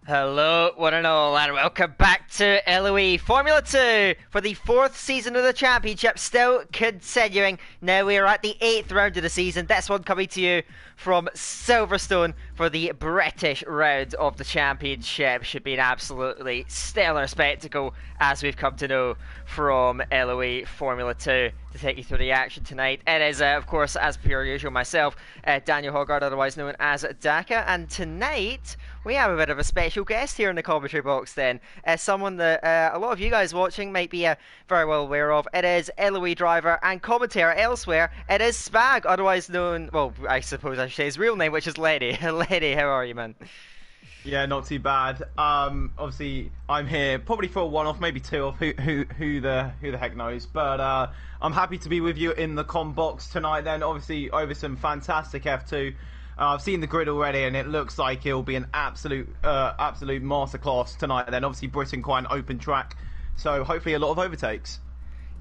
Hello, one and all, and welcome back to LOE Formula 2 for the fourth season of the championship, still continuing. Now we are at the 8th round of the season, this one coming to you from Silverstone for the British round of the championship. Should be an absolutely stellar spectacle, as we've come to know from LOE Formula 2. To take you through the action tonight, it is, of course, as per usual, myself, Daniel Hoggard, otherwise known as Daka, and tonight we have a bit of a special guest here in the commentary box then. Someone that a lot of you guys watching might be very well aware of. It is LOE driver and commentator elsewhere. It is Spag, otherwise known, well, I suppose I should say his real name, which is Letty. Letty, how are you, man? Yeah, not too bad. Obviously, I'm here probably for a one-off, maybe two-off. Who the heck knows? But I'm happy to be with you in the com box tonight. Then, obviously, over some fantastic F2. I've seen the grid already, and it looks like it'll be an absolute masterclass tonight. Then, obviously, Britain quite an open track, so hopefully a lot of overtakes.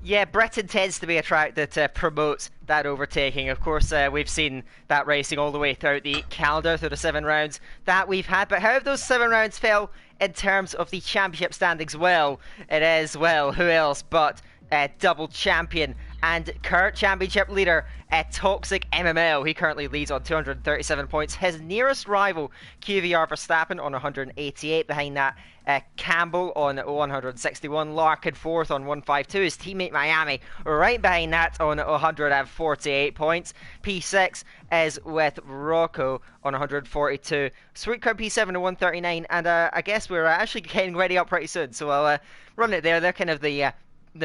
Yeah, Britain tends to be a track that promotes that overtaking. Of course, we've seen that racing all the way throughout the calendar, through the 7 rounds that we've had. But how have those 7 rounds fell in terms of the championship standings? Well, it is, well, who else but double champion and current championship leader, Toxic MML. He currently leads on 237 points. His nearest rival, QVR Verstappen, on 188. Behind that, Campbell on 161. Larkin fourth on 152. His teammate Miami right behind that on 148 points. P6 is with Rocco on 142. Sweet Crown P7 on 139. And I guess we're actually getting ready up pretty soon. So I'll run it there. They're kind of the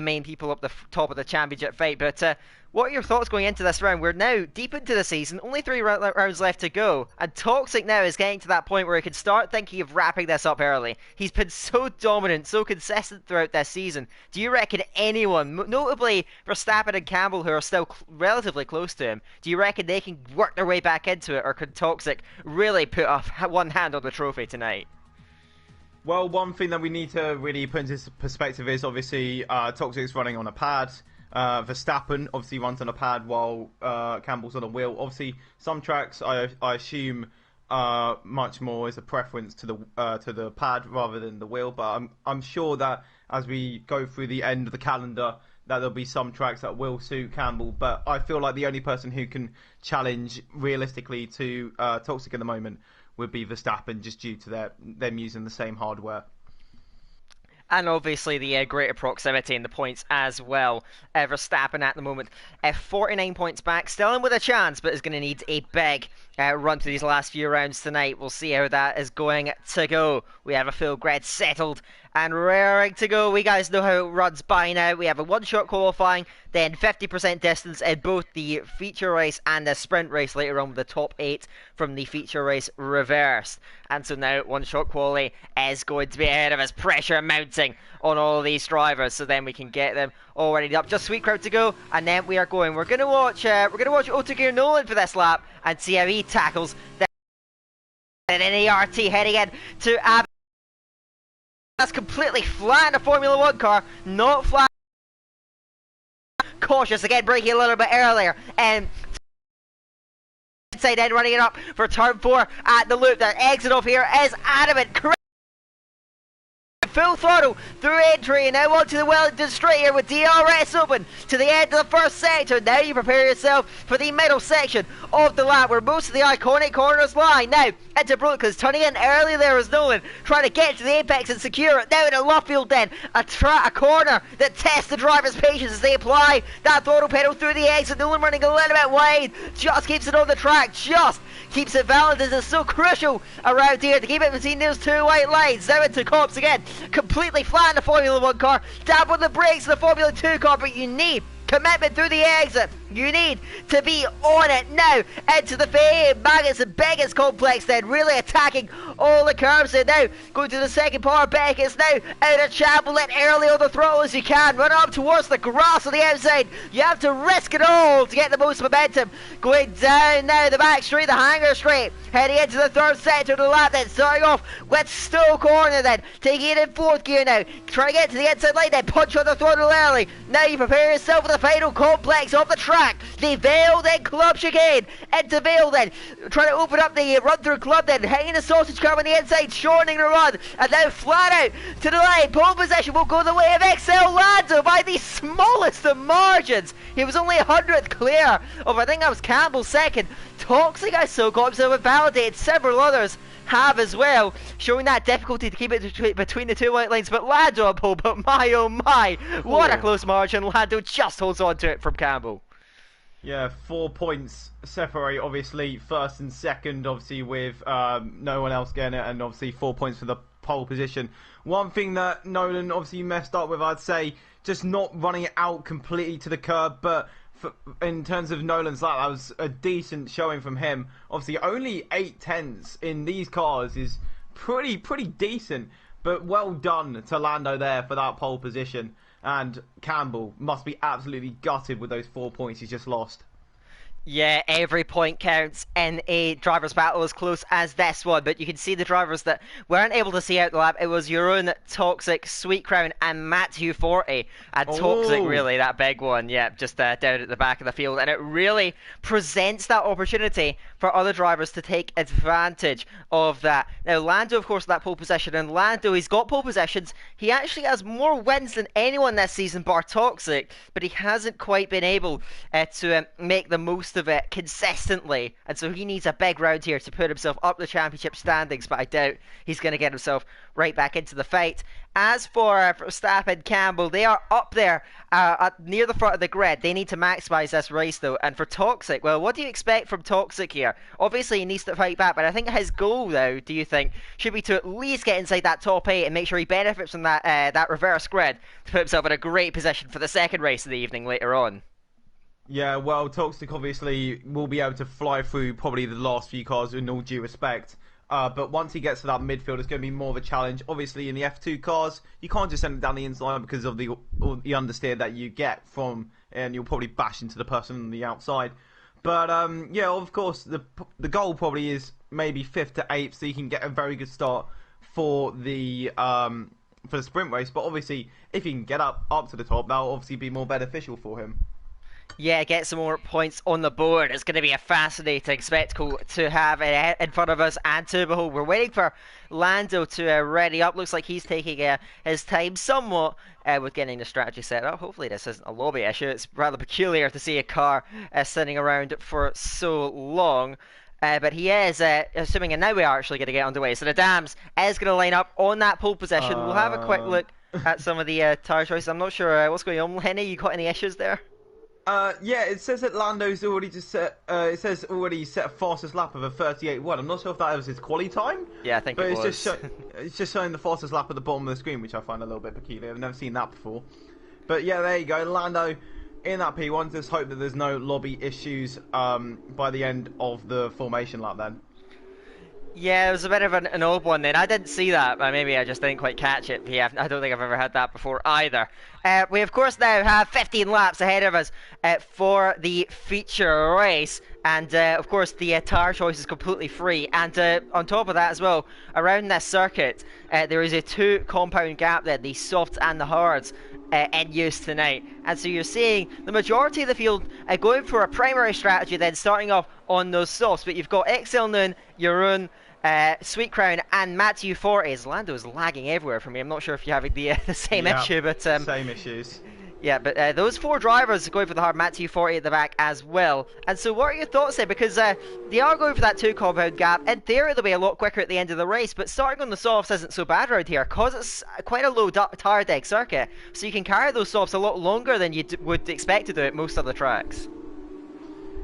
main people up the top of the championship fight. But what are your thoughts going into this round? We're now deep into the season, only 3 rounds left to go, and Toxic now is getting to that point where he can start thinking of wrapping this up early. He's been so dominant, so consistent throughout this season. Do you reckon anyone, notably Verstappen and Campbell, who are still relatively close to him, do you reckon they can work their way back into it, or could Toxic really put one hand on the trophy tonight? Well, one thing that we need to really put into perspective is obviously Toxic's running on a pad. Verstappen obviously runs on a pad while Campbell's on a wheel. Obviously, some tracks I assume much more is a preference to the pad rather than the wheel. But I'm sure that as we go through the end of the calendar, that there'll be some tracks that will suit Campbell. But I feel like the only person who can challenge realistically to Toxic at the moment would be Verstappen, just due to them using the same hardware. And obviously the greater proximity in the points as well. Verstappen at the moment 49 points back, still in with a chance, but is going to need a big run through these last few rounds tonight. We'll see how that is going to go. We have a full grid settled and raring to go. We guys know how it runs by now. We have a one-shot qualifying, then 50% distance in both the feature race and the sprint race later on, with the top 8 from the feature race reversed. And so now one-shot quali is going to be ahead of us. Pressure mounting on all of these drivers, so then we can get them all ready up. Just sweet crowd to go, and then we are going. We're gonna watch Otagear Nolan for this lap and see how he tackles an ART heading in to Abbott. That's completely flat in a Formula 1 car, not flat. Cautious again, braking a little bit earlier, and inside end running it up for turn 4 at the loop. Their exit off here is Adamant. Full throttle through entry, and now onto the Wellington straight here with DRS open to the end of the first sector. Now you prepare yourself for the middle section of the lap, where most of the iconic corners lie. Now into Brooklands, turning in early there is Nolan, trying to get to the apex and secure it. Now into Luffield then, a corner that tests the driver's patience as they apply that throttle pedal through the exit. Nolan running a little bit wide, just keeps it on the track, just keeps it valid, as it's so crucial around here to keep it between those 2 white lines. Now into Cops again, completely flat in the Formula 1 car, dab on the brakes in the Formula 2 car, but you need commitment through the exit. You need to be on it now. Into the Maggots and Beggar's complex then, really attacking all the curves there now. Going to the second part, Beckett's now out of Chapel, let early on the throttle as you can. Run up towards the grass on the outside. You have to risk it all to get the most momentum. Going down now the back straight, the hanger straight. Heading into the third sector of the lap then, starting off with Stowe Corner then. Taking it in fourth gear now. Trying to get to the inside line then, punch on the throttle early. Now you prepare yourself for the final complex of the track. back. The Vale then club chicane into Vale then. Trying to open up the run through club then. Hanging the sausage curve on the inside, shortening the run. And now flat out to the line. Pole position will go the way of XL Lando by the smallest of margins. He was only 100th clear of, I think that was Campbell second. Toxic, I so got himself validated. Several others have as well, showing that difficulty to keep it between the two white lines. But Lando on pole, but my oh my, what a close margin. Lando just holds on to it from Campbell. Yeah, 4 points separate, obviously, first and second, obviously, with no one else getting it, and obviously 4 points for the pole position. One thing that Nolan obviously messed up with, I'd say, just not running it out completely to the curb, but in terms of Nolan's lap, that was a decent showing from him. Obviously, only 8/10ths in these cars is pretty decent, but well done to Lando there for that pole position. And Campbell must be absolutely gutted with those 4 points he's just lost. Yeah, every point counts in a driver's battle as close as this one, but you can see the drivers that weren't able to see out the lap. It was Jeroen, Toxic, Sweet Crown, and Matthew 40. And Toxic, really, that big one, yeah, just down at the back of the field. And it really presents that opportunity for other drivers to take advantage of that. Now, Lando, of course, that pole position, and Lando, he's got pole positions. He actually has more wins than anyone this season, bar Toxic, but he hasn't quite been able to make the most of it consistently, and so he needs a big round here to put himself up the championship standings, but I doubt he's going to get himself right back into the fight. As for Verstappen, Campbell, they are up there near the front of the grid. They need to maximise this race though. And for Toxic, well, what do you expect from Toxic here? Obviously he needs to fight back, but I think his goal though, do you think, should be to at least get inside that top 8 and make sure he benefits from that reverse grid to put himself in a great position for the second race of the evening later on. Yeah, well, Toxic obviously will be able to fly through probably the last few cars in all due respect. But once he gets to that midfield, it's going to be more of a challenge. Obviously, in the F2 cars, you can't just send it down the inside because of the understeer that you get from, and you'll probably bash into the person on the outside. But yeah, of course, the goal probably is maybe 5th to 8th, so you can get a very good start for the sprint race. But obviously, if he can get up to the top, that'll obviously be more beneficial for him. Yeah, get some more points on the board. It's going to be a fascinating spectacle to have in front of us and to behold. We're waiting for Lando to ready up. Looks like he's taking his time somewhat with getting the strategy set up. Hopefully this isn't a lobby issue. It's rather peculiar to see a car sitting around for so long. But he is assuming, and now we are actually going to get underway. So the Dams is going to line up on that pole position. We'll have a quick look at some of the tire choices. I'm not sure what's going on. Lenny, you got any issues there? Yeah, it says that Lando's already just set. It says already set a fastest lap of a 38.1. I'm not sure if that was his quali time. Yeah, I think it was. It's just showing the fastest lap at the bottom of the screen, which I find a little bit peculiar. I've never seen that before. But yeah, there you go, Lando in that P1. Just hope that there's no lobby issues by the end of the formation lap then. Yeah, it was a bit of an odd one then. I didn't see that, but maybe I just didn't quite catch it. Yeah, I don't think I've ever had that before either. We, of course, now have 15 laps ahead of us for the feature race. And, of course, the tire choice is completely free. And on top of that as well, around this circuit, there is a 2-compound gap there, the softs and the hards, in use tonight. And so you're seeing the majority of the field going for a primary strategy, then starting off on those softs. But you've got XL Noon, Jeroen, Sweet Crown, and Matthew 40. Lando's lagging everywhere for me. I'm not sure if you're having the same issue, but same issues. Yeah, but those 4 drivers are going for the hard. Matthew 40 at the back as well. And so what are your thoughts there? Because they are going for that 2-compound gap. In theory, they'll be a lot quicker at the end of the race, but starting on the softs isn't so bad around here because it's quite a low tire deck circuit. So you can carry those softs a lot longer than you would expect to do at most other tracks.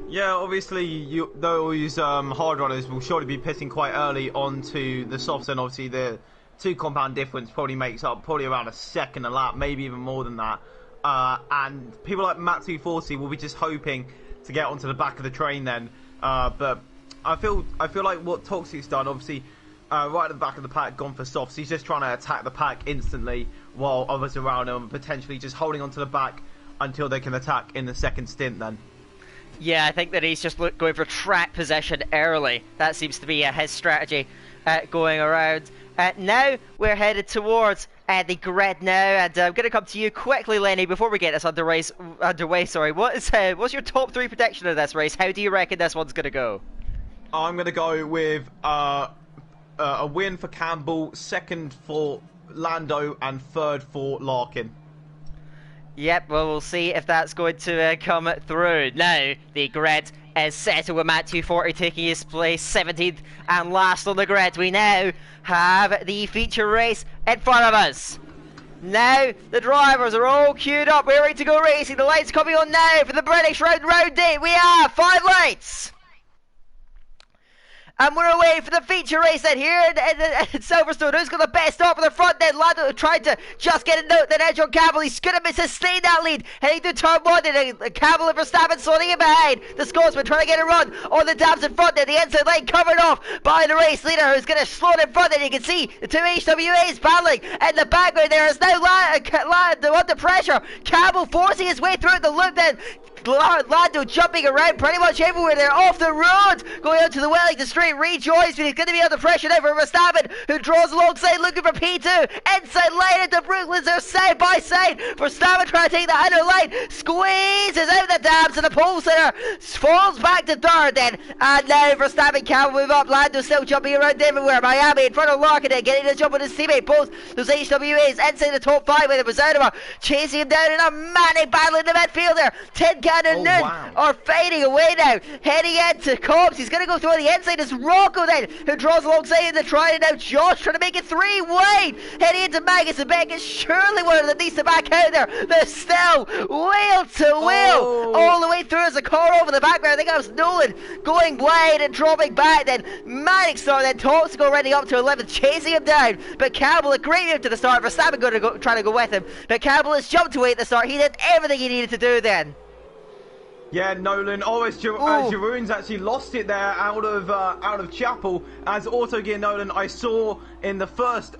Yeah, obviously those hard runners will surely be pitting quite early onto the softs, and obviously the 2-compound difference probably makes up probably around a second a lap, maybe even more than that. And people like Matt240 will be just hoping to get onto the back of the train then. But I feel like what Toxic's done, obviously, right at the back of the pack, gone for softs. He's just trying to attack the pack instantly while others around him are potentially just holding onto the back until they can attack in the second stint then. Yeah, I think that he's just going for track position early. That seems to be his strategy going around. Now we're headed towards the grid now, and I'm going to come to you quickly, Lenny, before we get this underway. Sorry, what's your top 3 prediction of this race? How do you reckon this one's going to go? I'm going to go with a win for Campbell, second for Lando, and third for Larkin. Yep, well, we'll see if that's going to come through. Now, the grid is settled with Matt 240 taking his place 17th and last on the grid. We now have the feature race in front of us. Now, the drivers are all queued up. We're ready to go racing. The lights coming on now for the British round 8. We have 5 lights. And we're away for the feature race then here in Silverstone. Who's got the best start for the front then? Lando tried to just get an edge on Campbell. He's going to sustain that lead. Heading to turn 1 and Campbell and Verstappen slotting in behind. The Scotsman trying to get a run on the dabs in front there. The inside line covered off by the race leader who's going to slow in front there. You can see the 2 HWAs battling in the background there. Is now Lando under pressure. Campbell forcing his way through the loop then. Lando jumping around pretty much everywhere. They're off the road, going out to the Wellington Straight. Rejoins, but he's going to be under pressure now for Verstappen, who draws alongside looking for P2. Inside line into Brooklands, they're side by side. Verstappen trying to take the inner line, squeezes out the dabs, and the pole sitter falls back to third then. And now Verstappen can't move up. Lando still jumping around everywhere. Miami in front of Larkin, getting a jump on his teammate. Both those HWAs inside the top 5 with Bazanova chasing him down in a manic battle in the midfield there. Tin Can and Noon are fading away now. Heading into Cobbs, he's going to go through the inside. It's Rocco then, who draws alongside him to try it out. Josh trying to make it 3 wide. Heading into Magus and Beckett, surely one of them needs to back out there. They're still wheel to wheel all the way through as a car over the background. I think that was Nolan going wide and dropping back then. Manic start then, Toxic already up to 11th, chasing him down. But Campbell, a great move to the start. Verstappen going to trying to go with him. But Campbell has jumped away at the start. He did everything he needed to do then. Yeah, Nolan. Oh, as Jeroen's actually lost it there out of Chapel. As Autogear Nolan, I saw in the first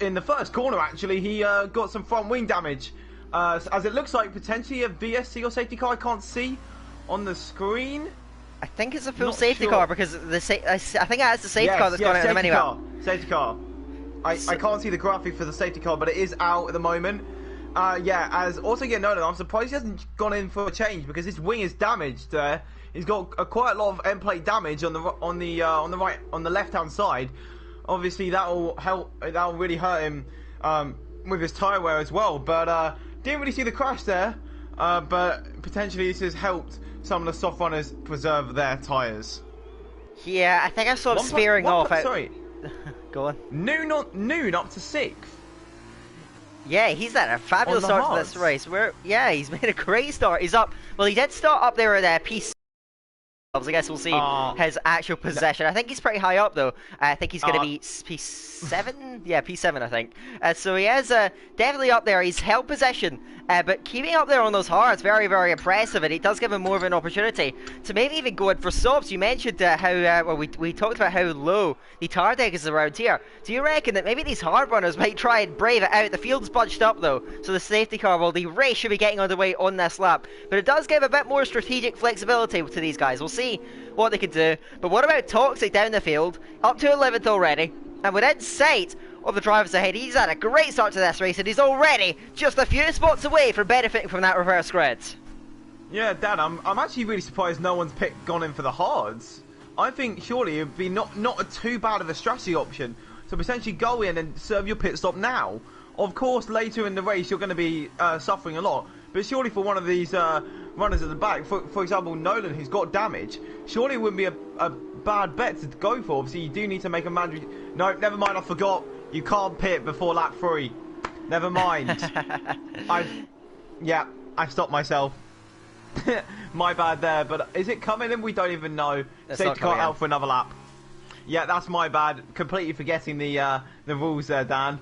corner actually, he got some front wing damage. As it looks like potentially a VSC or safety car. I can't see on the screen. I think it's a full safety car because I think that's the safety car that's gone out of them anyway. Safety car. I can't see the graphic for the safety car, but it is out at the moment. Yeah, as also getting noted, I'm surprised he hasn't gone in for a change because his wing is damaged there. He's got quite a lot of end plate damage on the left hand side. Obviously, that'll really hurt him with his tyre wear as well. But didn't really see the crash there. But potentially this has helped some of the soft runners preserve their tyres. Yeah, I think I saw him spearing off. Sorry, go on. Noon up to 6th. Yeah, he's had a fabulous start to this race. Yeah, he's made a great start. He's up. Well, he did start up there at P6. I guess we'll see his actual possession. I think he's pretty high up though. I think he's going to be P7. Yeah, P7 I think. So he is definitely up there. He's held possession, but keeping up there on those hards, very, very impressive, and it does give him more of an opportunity to maybe even go in for subs. You mentioned how well we talked about how low the tar deck is around here. Do you reckon that maybe these hard runners might try and brave it out? The field's bunched up though, so the safety car, well, the race should be getting underway on this lap, but it does give a bit more strategic flexibility to these guys. We'll see what they can do. But what about Toxic down the field, up to 11th already, and within sight of the drivers ahead? He's had a great start to this race and he's already just a few spots away from benefiting from that reverse grid. Yeah, Dan, I'm actually really surprised no one's gone in for the hards. I think surely it would be not too bad of a strategy option to potentially go in and serve your pit stop now. Of course, later in the race you're going to be suffering a lot, but surely for one of these runners at the back, for example Nolan, who's got damage, surely it wouldn't be a bad bet to go for. Obviously you do need to make a mandatory... No, never mind, I forgot. You can't pit before lap 3. Never mind. I stopped myself. My bad there, but is it coming in? We don't even know. Safety car out for another lap. Yeah, that's my bad. Completely forgetting the rules there, Dan.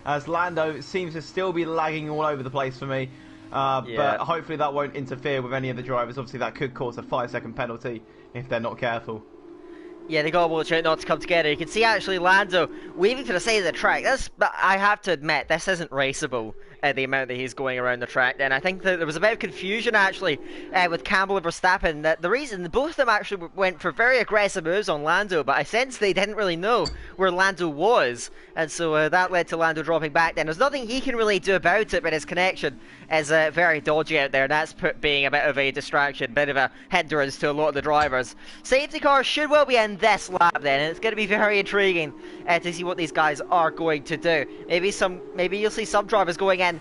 As Lando seems to still be lagging all over the place for me. But hopefully that won't interfere with any of the drivers. Obviously that could cause a 5-second penalty if they're not careful. Yeah, they got to watch out not to come together. You can see actually Lando waving to the side of the track. But I have to admit, this isn't raceable. the amount that he's going around the track. And I think that there was a bit of confusion actually with Campbell and Verstappen. That the reason both of them actually went for very aggressive moves on Lando, but I sensed they didn't really know where Lando was, and so that led to Lando dropping back. Then there's nothing he can really do about it, but his connection is very dodgy out there, and that's being a bit of a distraction, bit of a hindrance to a lot of the drivers. Safety car should well be in this lap then, and it's going to be very intriguing to see what these guys are going to do. Maybe you'll see some drivers going in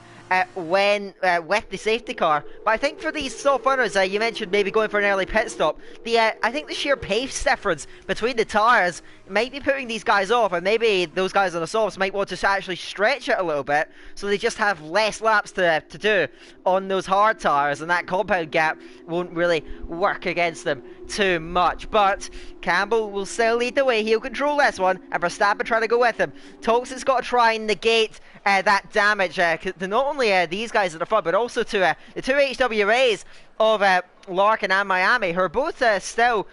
with the safety car, but I think for these soft runners, you mentioned maybe going for an early pit stop. I think the sheer pace difference between the tyres might be putting these guys off, and maybe those guys on the softs might want to actually stretch it a little bit, so they just have less laps to do on those hard tyres, and that compound gap won't really work against them too much. But Campbell will still lead the way. He'll control this one, and Verstappen trying to go with him. Toxic's got to try and negate that damage to not only these guys at the front, but also to the two HWAs of Larkin and Miami, who are both still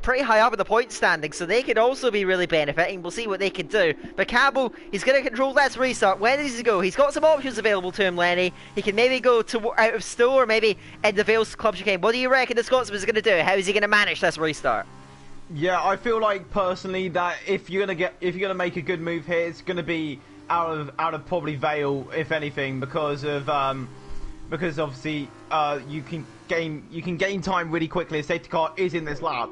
pretty high up in the point standing, so they could also be really benefiting. We'll see what they can do. But Campbell, he's going to control this restart. Where does he go? He's got some options available to him, Lenny. He can maybe go to out of Stowe, or maybe in the Vales Club chicane. What do you reckon the Scotsman is going to do? How is he going to manage this restart? Yeah, I feel like personally that if you're gonna make a good move here, it's gonna be out of probably Vale, if anything, because obviously you can gain time really quickly. A safety car is in this lap.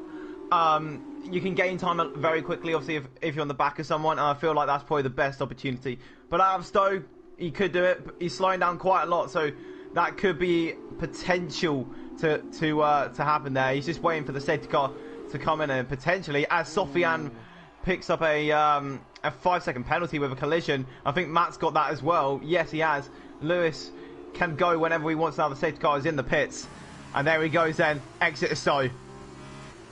You can gain time very quickly, obviously, if you're on the back of someone, and I feel like that's probably the best opportunity. But out of Stowe, he could do it. He's slowing down quite a lot, so that could be potential to happen there. He's just waiting for the safety car to come in, and potentially, as Sofiane picks up a 5-second penalty with a collision. I think Matt's got that as well. Yes, he has. Lewis can go whenever he wants now. The safety car is in the pits. And there he goes then. Exit to Stowe.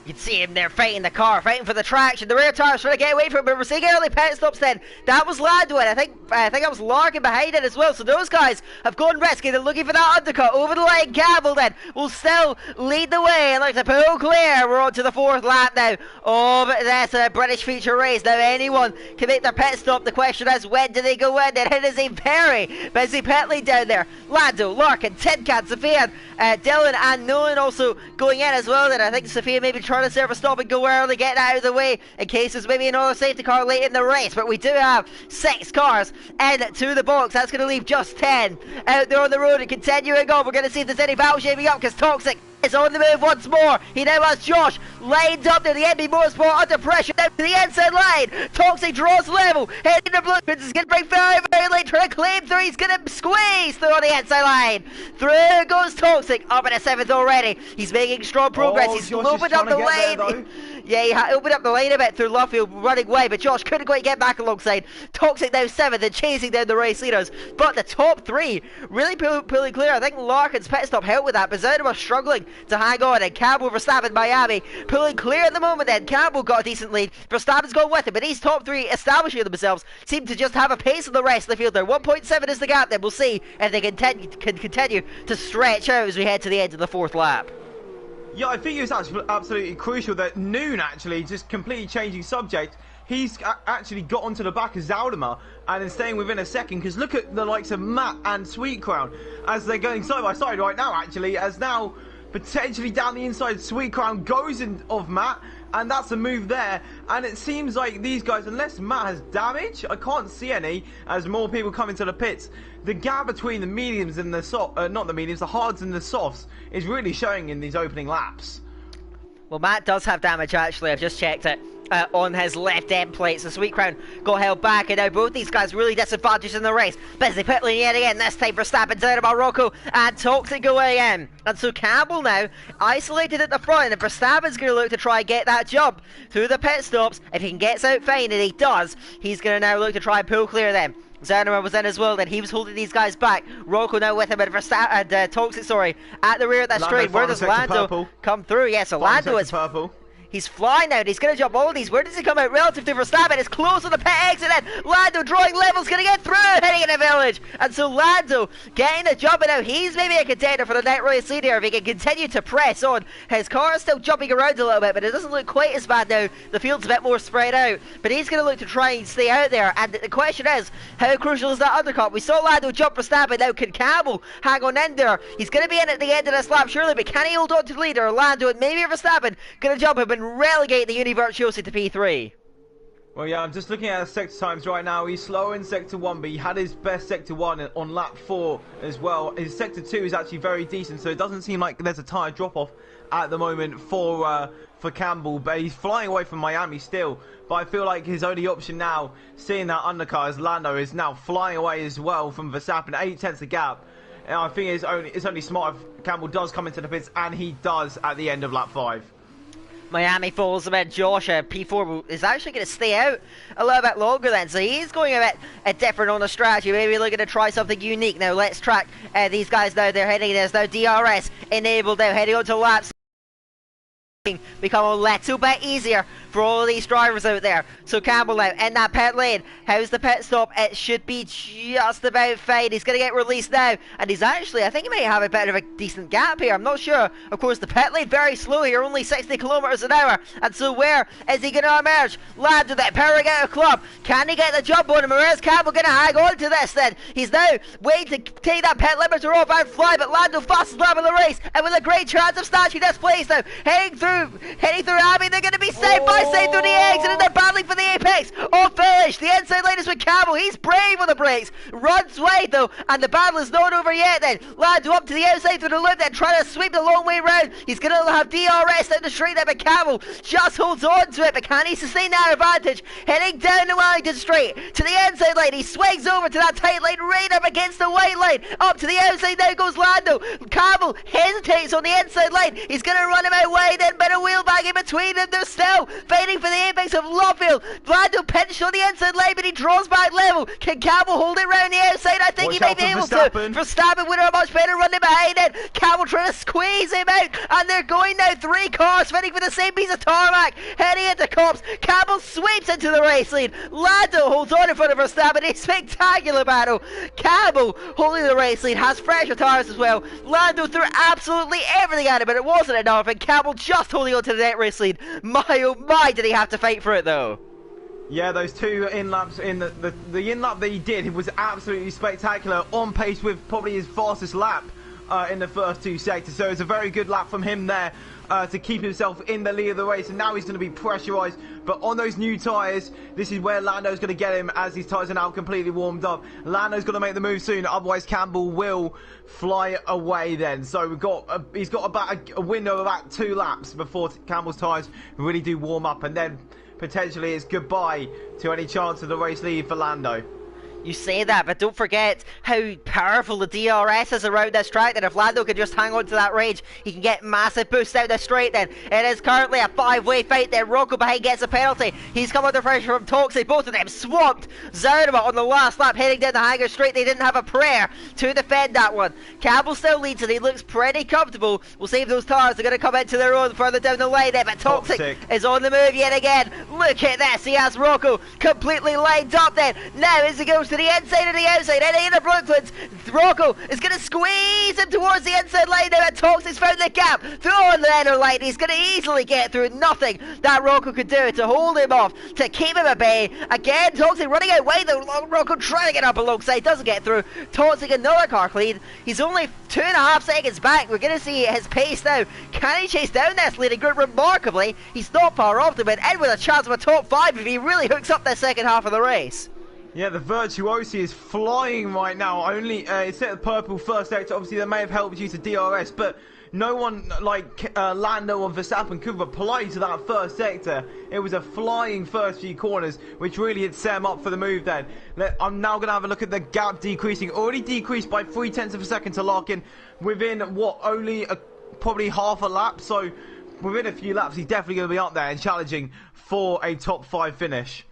You can see him there fighting the car, fighting for the traction. The rear tyres trying to get away from him, but we're seeing early pit stops then. That was Lando, and I think that was Larkin behind it as well. So those guys have gone risky. They're looking for that undercut over the line. Campbell then will still lead the way, and like to pull clear. We're on to the 4th lap now of this British feature race. Now anyone can make their pit stop. The question is, when do they go in? And it is a very busy pit lane down there. Lando, Larkin, Tin Can, Sofiane, Dylan and Nolan also going in as well. Then I think Sofiane maybe trying to serve a stop and go early, get out of the way in case there's maybe another safety car late in the race. But we do have 6 cars into the box. That's going to leave just 10 out there on the road and continuing on. We're going to see if there's any battle shaping up, because Toxic is on the move once more. He now has Josh lined up there. The NB Motorsport under pressure down to the inside line. Toxic draws level, heading to Blueprints. He's going to break very late, trying to claim through. He's going to squeeze through on the inside line. Through goes Toxic, up in a 7th already. He's making strong progress. He's opened up the lane. Yeah, he opened up the lane a bit through Luffield, running away, but Josh couldn't quite get back alongside. Toxic now 7th and chasing down the race leaders. But the top 3 really pulling clear. I think Larkin's pit stop helped with that, but Zauner was struggling to hang on, and Campbell, Verstappen, Miami pulling clear at the moment. Then Campbell got a decent lead. Verstappen's gone with it, but these top 3 establishing themselves seem to just have a pace of the rest of the field there. 1.7 is the gap. Then we'll see if they can continue to stretch out as we head to the end of the 4th lap. Yeah, I think it was absolutely crucial that Noon actually, just completely changing subject, he's actually got onto the back of Zaldemar and is staying within a second, because look at the likes of Matt and Sweet Crown as they're going side by side right now, actually, as now potentially down the inside Sweet Crown goes in of Matt, and that's a move there. And it seems like these guys, unless Matt has damage, I can't see any as more people come into the pits. The gap between the mediums and the not the mediums, the hards and the softs is really showing in these opening laps. Well, Matt does have damage actually. I've just checked it. On his left end plate, so Sweet Crown got held back, and now both these guys really disadvantaged in the race. Busy pit lane yet again, this time Verstappen down about Rocco, and Toxic going in. And so Campbell now isolated at the front, and Verstappen's going to look to try and get that jump through the pit stops. If he gets out fine, and he does, he's going to now look to try and pull clear them. Zauner was in as well, then he was holding these guys back. Rocco now with him, and Toxic, at the rear of that straight. Where does Lando come through? Yeah, so Lando is... Purple. He's flying now, and he's going to jump all these. Where does he come out relative to Verstappen? It's close on the pit exit, and Lando drawing levels, going to get through, heading in the village. And so Lando getting the jump, and now he's maybe a contender for the night race lead here if he can continue to press on. His car is still jumping around a little bit, but it doesn't look quite as bad now. The field's a bit more spread out, but he's going to look to try and stay out there. And the question is, how crucial is that undercut? We saw Lando jump Verstappen. Now can Campbell hang on in there? He's going to be in at the end of this lap surely, but can he hold on to the lead? Or Lando and maybe Verstappen going to jump him and relegate the Univirtuosi to P3. Well, yeah, I'm just looking at his sector times right now. He's slow in Sector 1, but he had his best Sector 1 on lap 4 as well. His Sector 2 is actually very decent, so it doesn't seem like there's a tyre drop-off at the moment for Campbell. But he's flying away from Miami still. But I feel like his only option now, seeing that undercut as Lando is now flying away as well from Verstappen, 8 tenths of gap. And I think it's only smart if Campbell does come into the pits, and he does at the end of lap 5. Miami falls a bit. Josh, P4 is actually going to stay out a little bit longer then, so he's going a bit different on the strategy, maybe looking to try something unique. Now let's track these guys now. They're heading, there's now DRS enabled now, heading on to laps. Become a little bit easier for all of these drivers out there. So Campbell now in that pit lane. How's the pit stop? It should be just about fine. He's going to get released now, and he's actually, I think he might have a bit of a decent gap here. I'm not sure. Of course, the pit lane very slow here, only 60 kilometers an hour. And so where is he going to emerge? Lando, that powering out of club. Can he get the jump on him, or is Campbell going to hang on to this then? He's now waiting to take that pit limiter off and fly, but Lando fastest lap of the race, and with a great chance of snatching this place now. Heading through Abbey, they're going to be saved by side through the exit, and they're battling for the apex. Oh, finish! The inside lane is with Campbell. He's brave on the brakes. Runs wide though, and the battle is not over yet then. Lando up to the outside through the loop, then trying to sweep the long way round. He's going to have DRS down the straight there, but Campbell just holds on to it. But can he sustain that advantage? Heading down the Wellington Straight to the inside lane. He swings over to that tight line, right up against the white line. Up to the outside now goes Lando. Campbell hesitates on the inside line. He's going to run him out wide, then but a wheel bag in between them. They're still fighting for the apex of Lovefield. Lando pinched on the inside line, but he draws back level. Can Campbell hold it round the outside? I think he might be able to. Verstappen with a much better running behind it. Campbell trying to squeeze him out, and they're going now 3 cars fighting for the same piece of tarmac, heading into Copse. Campbell sweeps into the race lead. Lando holds on in front of Verstappen. A spectacular battle. Campbell holding the race lead, has fresher tires as well. Lando threw absolutely everything at him, but it wasn't enough, and Campbell just holding on to the net race lead. My oh my, did he have to fight for it though. Yeah, those 2 in-laps in the in-lap that he did, it was absolutely spectacular, on pace with probably his fastest lap in the first 2 sectors. So it's a very good lap from him there to keep himself in the lead of the race, and now he's going to be pressurised. But on those new tyres, this is where Lando's going to get him, as his tyres are now completely warmed up. Lando's going to make the move soon, otherwise Campbell will fly away then. So he's got about a window of about 2 laps before Campbell's tyres really do warm up, and then potentially it's goodbye to any chance of the race lead for Lando. You say that, but don't forget how powerful the DRS is around this track, that if Lando can just hang on to that range, he can get massive boosts out the straight then. It is currently a 5-way fight there. Rocco behind gets a penalty. He's come under pressure from Toxic. Both of them swamped Zarnima on the last lap, heading down the Hanger Straight. They didn't have a prayer to defend that one. Campbell still leads, and he looks pretty comfortable. We'll see if those tires are going to come into their own further down the line there, but Toxic is on the move yet again. Look at this. He has Rocco completely lined up then. Now as he goes to the inside and the outside, heading into Brooklands, Rocco is going to squeeze him towards the inside line now, and Toxic's found the gap through on the inner line. He's going to easily get through. Nothing that Rocco could do to hold him off, to keep him at bay. Again, Toxic running out wide though. Rocco trying to get up alongside, doesn't get through. Toxic another car clean. He's only 2.5 seconds back. We're going to see his pace now. Can he chase down this leading group? Remarkably, he's not far off them, and in with a chance of a top 5 if he really hooks up the second half of the race. Yeah, the Virtuosi is flying right now. Only it's set the purple first sector. Obviously, that may have helped due to DRS, but no one like Lando or Verstappen could reply to that first sector. It was a flying first few corners, which really had set him up for the move then. I'm now going to have a look at the gap decreasing. Already decreased by 0.3 of a second to Larkin within, what, only probably half a lap. So within a few laps, he's definitely going to be up there and challenging for a top 5 finish.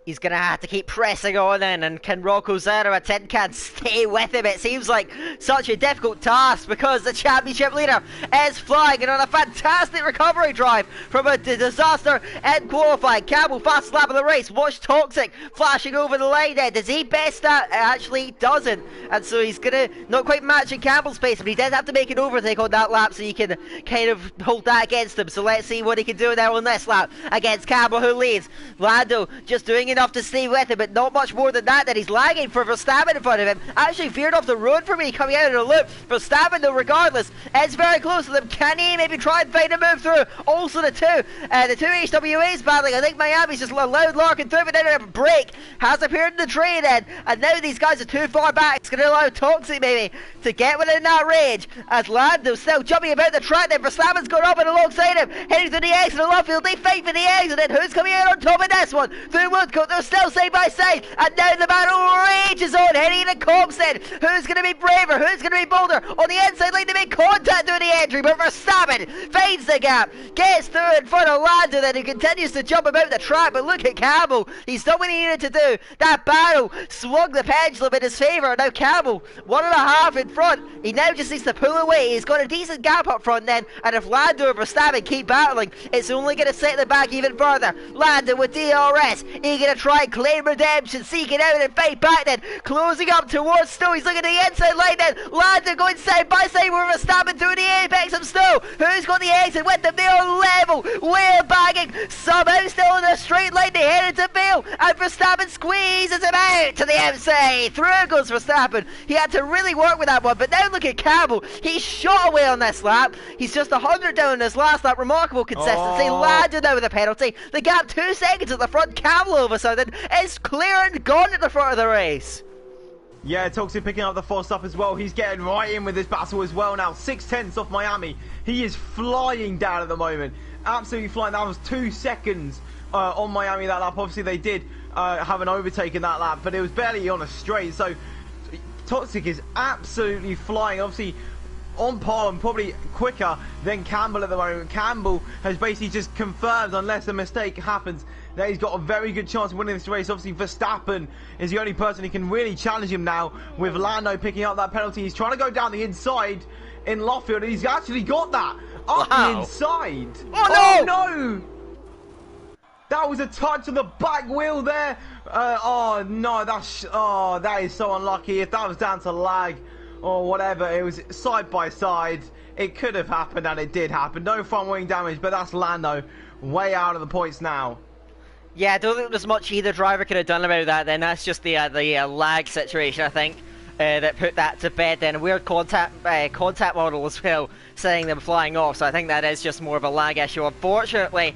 He's going to have to keep pressing on in, and can Rocco Zero at 10 can stay with him? It seems like such a difficult task because the championship leader is flying and on a fantastic recovery drive from a disaster in qualifying. Campbell fast lap of the race. Watch Toxic flashing over the line there. Does he best that? Actually, he doesn't. And so he's going to not quite match in Campbell's pace, but he does have to make an overtake on that lap so you can kind of hold that against him. So let's see what he can do now on this lap against Campbell, who leads. Lando just doing enough to stay with him, but not much more than that. Then he's lagging for Verstappen in front of him. Actually veered off the road for me coming out of the loop. Verstappen, though, regardless, is very close to them. Can he maybe try and find a move through? Also the two HWAs battling. I think Miami's just allowed Larkin through, but then a break has appeared in the train end, and now these guys are too far back. It's going to allow Toxic maybe to get within that range, as Lando still jumping about the track. Then Verstappen's going up and alongside him, heading to the exit of Luffield. They fight for the exit, and who's coming out on top of this one? Through Woodcote, they're still side by side, and now the battle rages on, heading to Compstead. Who's going to be braver? Who's going to be bolder? On the inside line to make contact through the entry, but Verstappen finds the gap, gets through in front of Lando, then he continues to jump about the track. But look at Campbell, he's done what he needed to do. That battle swung the pendulum in his favour. Now Campbell 1.5 in front. He now just needs to pull away. He's got a decent gap up front then, and if Lando and Verstappen keep battling, it's only going to set them back even further. Lando with DRS, he's going to try and claim redemption, seeking out and fight back then, closing up towards Stowe. He's looking at the inside line then. Lando going side by side with Verstappen through the apex of Stowe. Who's got the exit with them? They are level, whale bagging, somehow still on the straight line. They head into Vale, and Verstappen squeezes him out to the outside. Through goes Verstappen. He had to really work with that one, but now look at Campbell. He's shot away on this lap. He's just 100 down in this last lap. Remarkable consistency. Lando now with a penalty. The gap 2 seconds at the front. Campbell all of a sudden is clear and gone at the front of the race. Yeah, Toxic picking up the force up as well. He's getting right in with this battle as well now. 6/10 off Miami. He is flying down at the moment. Absolutely flying. That was 2 seconds on Miami that lap. Obviously they did have an overtake in that lap, but it was barely on a straight. So Toxic is absolutely flying. Obviously on par and probably quicker than Campbell at the moment. Campbell has basically just confirmed, unless a mistake happens, that he's got a very good chance of winning this race. Obviously Verstappen is the only person who can really challenge him now, with Lando picking up that penalty. He's trying to go down the inside in Luffield, and he's actually got that up the inside. Oh no! No! That was a touch of the back wheel there. Oh no, that is so unlucky. If that was down to lag or whatever, it was side by side. It could have happened, and it did happen. No front wing damage, but that's Lando way out of the points now. Yeah, I don't think there's much either driver could have done about that then. That's just the lag situation, I think, that put that to bed then. A weird contact model as well, setting them flying off. So I think that is just more of a lag issue, unfortunately,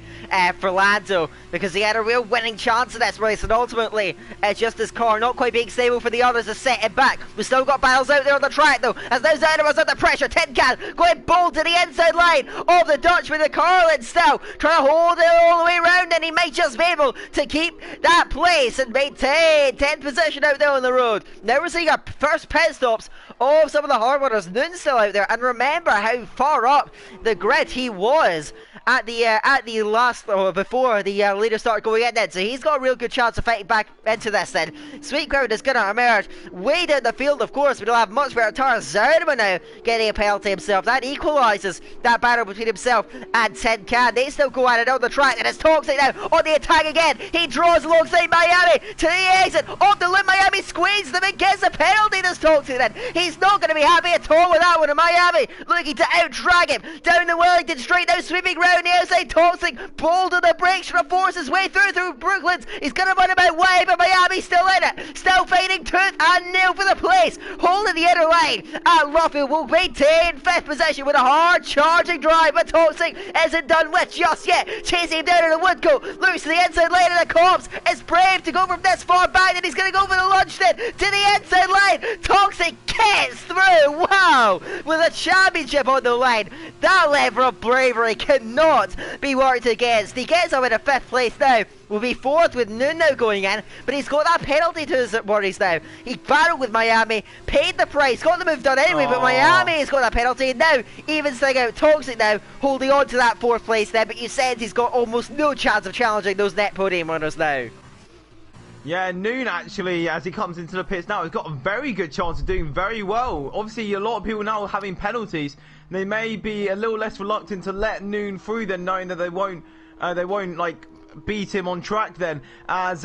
for Lando, because he had a real winning chance in this race, and ultimately, just his car not quite being stable for the others to set it back. We've still got battles out there on the track though, as now Zyder was under pressure. Tin Can going bold to the inside line of the Dutchman, the Carlin still trying to hold it all the way around, and he might just be able to keep that place and maintain 10th position out there on the road. Now we're seeing our first pit stops of some of the hard runners. Noon's still out there, and remember how far up the grid he was at the last, before the leader started going in then, so he's got a real good chance of fighting back into this then. Sweet Crowd is going to emerge way down the field, of course, but he'll have much better tires. Zoudema now getting a penalty himself. That equalises that battle between himself and Tin Can. They still go at it on the track, and it's Toxic now on the attack again. He draws alongside Miami to the exit of the loop. Miami squeezes them and gets a penalty. This Toxic then. He's not going to be happy at all with that one, and Miami looking to out-drag him down the Wellington Straight, now sweeping round the outside. Toxic bold on the brakes, trying to force his way through Brooklands. He's going to run about way, but Miami's still in it, still fighting tooth and nail for the place, holding the inner line. And Luffield will maintain 5th position with a hard charging drive, but Toxic isn't done with just yet, chasing him down in the Woodcote. Looks to the inside lane of the Cops. It's brave to go from this far back, and he's going to go for the Lunchton to the inside line. Toxic gets through, wow, with a championship on the line. That level of bravery cannot be worked against. He gets up in a 5th place now. Will be 4th with Noon now going in, but he's got that penalty to his worries now. He battled with Miami, paid the price, got the move done anyway, but Miami has got that penalty, and now even staying out. Toxic now holding on to that 4th place there, but you said he's got almost no chance of challenging those net podium runners now. Yeah, Noon actually, as he comes into the pits now, has got a very good chance of doing very well. Obviously, a lot of people now having penalties. They may be a little less reluctant to let Noon through than knowing that they won't like beat him on track. Then, as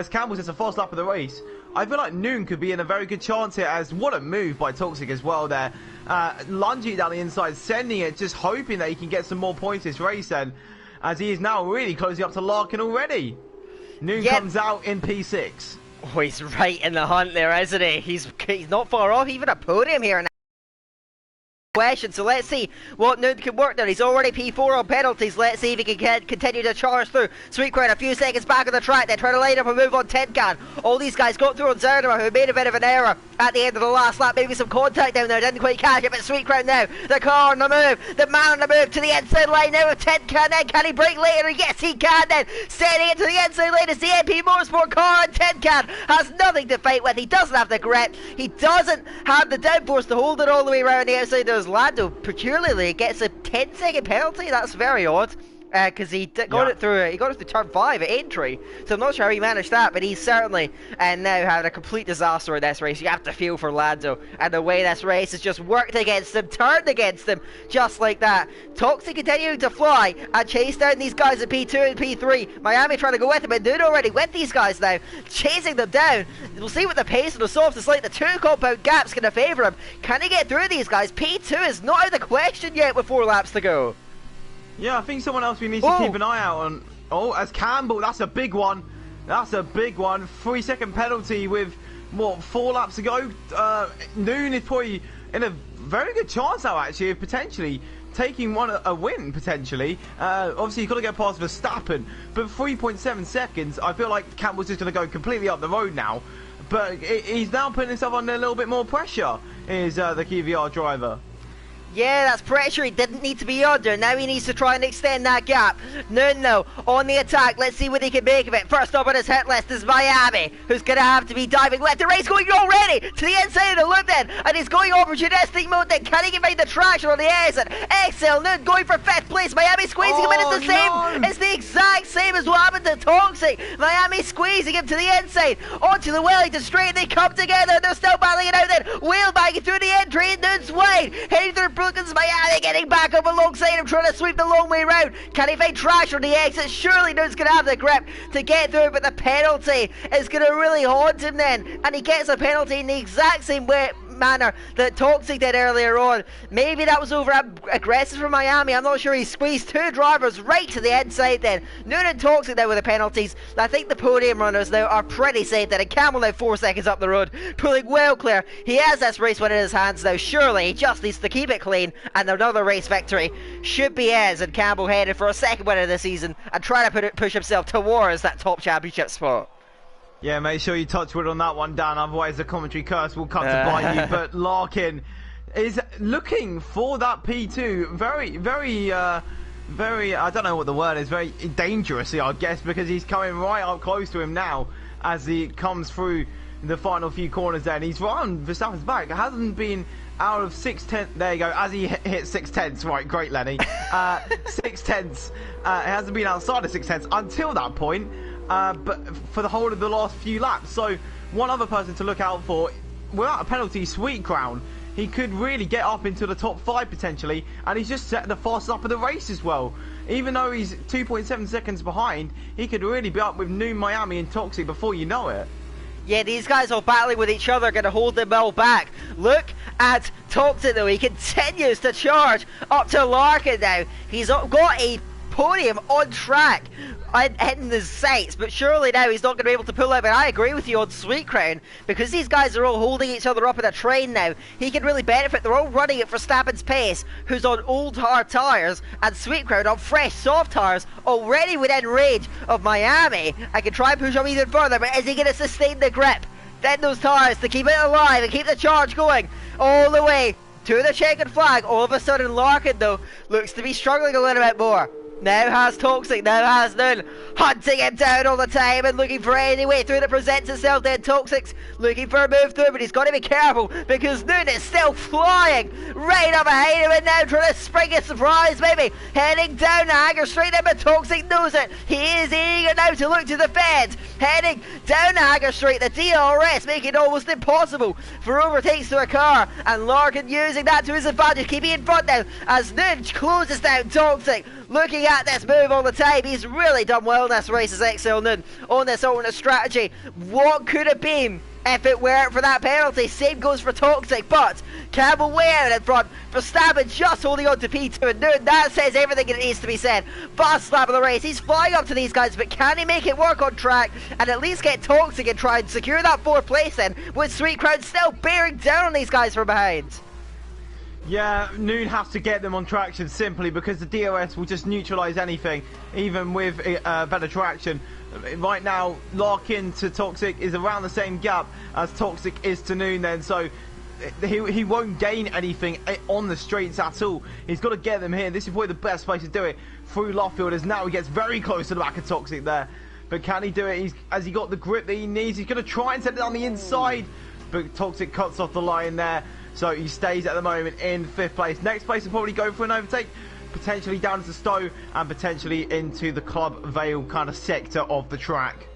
Campbell says, a fast lap of the race, I feel like Noon could be in a very good chance here. As what a move by Toxic as well there, lunging down the inside, sending it, just hoping that he can get some more points this race. Then, as he is now really closing up to Larkin already. Noon comes out in P6. Oh, he's right in the hunt there, isn't he? He's not far off, even a podium here now. Question, so let's see what Noon can work there. He's already P4 on penalties. Let's see if he can continue to charge through. Sweet Crown a few seconds back on the track. They're trying to line up a move on Tenkan. All these guys got through on Zernima, who made a bit of an error at the end of the last lap. Maybe some contact down there, didn't quite catch it, but Sweet Crown now, the car on the move, the man on the move to the inside line now with Tenkan. Then can he break later? Yes, he can then. Sending it to the inside lane is the MP Motorsport car, and Tenkan has nothing to fight with. He doesn't have the grip. He doesn't have the downforce to hold it all the way around the outside. There's Lando peculiarly gets a 10-second penalty. That's very odd. Because he got it through turn 5 at entry, so I'm not sure how he managed that, but he's certainly now had a complete disaster in this race. You have to feel for Lando and the way this race has just worked against him, turned against him, just like that. Toxic continuing to fly and chase down these guys at P2 and P3. Miami trying to go with him, and Noon already with these guys now, chasing them down. We'll see what the pace of the soft is like. The 2 compound gap's going to favour him. Can he get through these guys? P2 is not out of the question yet with 4 laps to go. Yeah, I think someone else we need to keep an eye out on. Oh, as Campbell, that's a big one. That's a big one. 3-second penalty with, what, 4 laps to go. Noon is probably in a very good chance now, actually, of potentially taking a win, potentially. Obviously, you've got to get past Verstappen. But 3.7 seconds, I feel like Campbell's just going to go completely up the road now. But he's now putting himself under a little bit more pressure, is the KVR driver. Yeah, that's pressure he didn't need to be under. Now he needs to try and extend that gap. Noon, though, on the attack. Let's see what he can make of it. First up on his hit list is Miami, who's going to have to be diving left. The race going already to the inside of the loop then, and he's going opportunistic mode then. Can he get find the traction on the exit? Excel, Noon going for 5th place. Miami squeezing him in. It's the same. It's the exact same as what happened to Toxic. Miami squeezing him to the inside. Onto the Wellington straight. They come together. They're still battling it out then. Wheelbanging through the entry. Noon's wide. Heading through Brookins, Miami getting back up alongside him, trying to sweep the long way round. Can he find traction on the exit? Surely Noon's going to have the grip to get through, but the penalty is going to really haunt him then. And he gets a penalty in the exact same manner that Toxic did earlier on. Maybe that was over aggressive from Miami. I'm not sure. He squeezed 2 drivers right to the inside then. Noon and Toxic now with the penalties. I think the podium runners now are pretty safe then. And Campbell now 4 seconds up the road, pulling well clear. He has this race win in his hands now. Surely he just needs to keep it clean, and another race victory should be his. And Campbell headed for a 2nd win of the season and trying to push himself towards that top championship spot. Yeah, make sure you touch wood on that one, Dan, otherwise the commentary curse will come to bite you. But Larkin is looking for that P2 very, I don't know what the word is, very dangerously, I guess, because he's coming right up close to him now as he comes through the final few corners there. And he's right on Verstappen's back. It hasn't been out of 6/10. There you go, as he hit 6/10. Right, great, Lenny. 6/10. It hasn't been outside of 6/10 until that point. But for the whole of the last few laps. So one other person to look out for, without a penalty, Sweet Crown, he could really get up into the top 5 potentially, and he's just set the fastest up of the race as well. Even though he's 2.7 seconds behind, he could really be up with Noon, Miami and Toxic before you know it. Yeah, these guys all battling with each other, going to hold them all back. Look at Toxic though, he continues to charge up to Larkin now. He's got a podium on track, hitting the sights, but surely now he's not going to be able to pull out. But I agree with you on Sweet Crown, because these guys are all holding each other up in a train now. He can really benefit. They're all running at Verstappen's pace, who's on old hard tyres, and Sweet Crown on fresh soft tyres, already within range of Miami. I can try and push him even further, but is he going to sustain the grip? Then those tyres to keep it alive and keep the charge going all the way to the checkered flag. All of a sudden Larkin though looks to be struggling a little bit more. Now has Toxic, now has Noon, hunting him down all the time and looking for any way through that presents itself. Then Toxic's looking for a move through, but he's got to be careful because Noon is still flying right up behind him and now trying to spring a surprise, maybe heading down the Hanger Street, but Toxic knows it. He is eager now to look to the fence, heading down the Hanger Street. The DRS making it almost impossible for overtakes to occur, and Larkin using that to his advantage, keeping in front now as Noon closes down Toxic. Looking at this move all the time, he's really done well in this race as XL Noon on this alternate strategy. What could have been if it weren't for that penalty? Same goes for Toxic, but Campbell way out in front. Verstappen just holding on to P2 and Noon. That says everything that needs to be said. Fast lap of the race. He's flying up to these guys, but can he make it work on track and at least get Toxic and try and secure that 4th place then, with Sweet Crown still bearing down on these guys from behind? Yeah, Noon has to get them on traction simply because the DRS will just neutralise anything, even with better traction. Right now, Larkin to Toxic is around the same gap as Toxic is to Noon then, so he won't gain anything on the straights at all. He's got to get them here. This is probably the best place to do it, through Loffield, as now he gets very close to the back of Toxic there. But can he do it? Has he got the grip that he needs? He's going to try and set it on the inside, but Toxic cuts off the line there. So he stays at the moment in 5th place. Next place will probably go for an overtake, potentially down to Stowe and potentially into the Club Vale kind of sector of the track.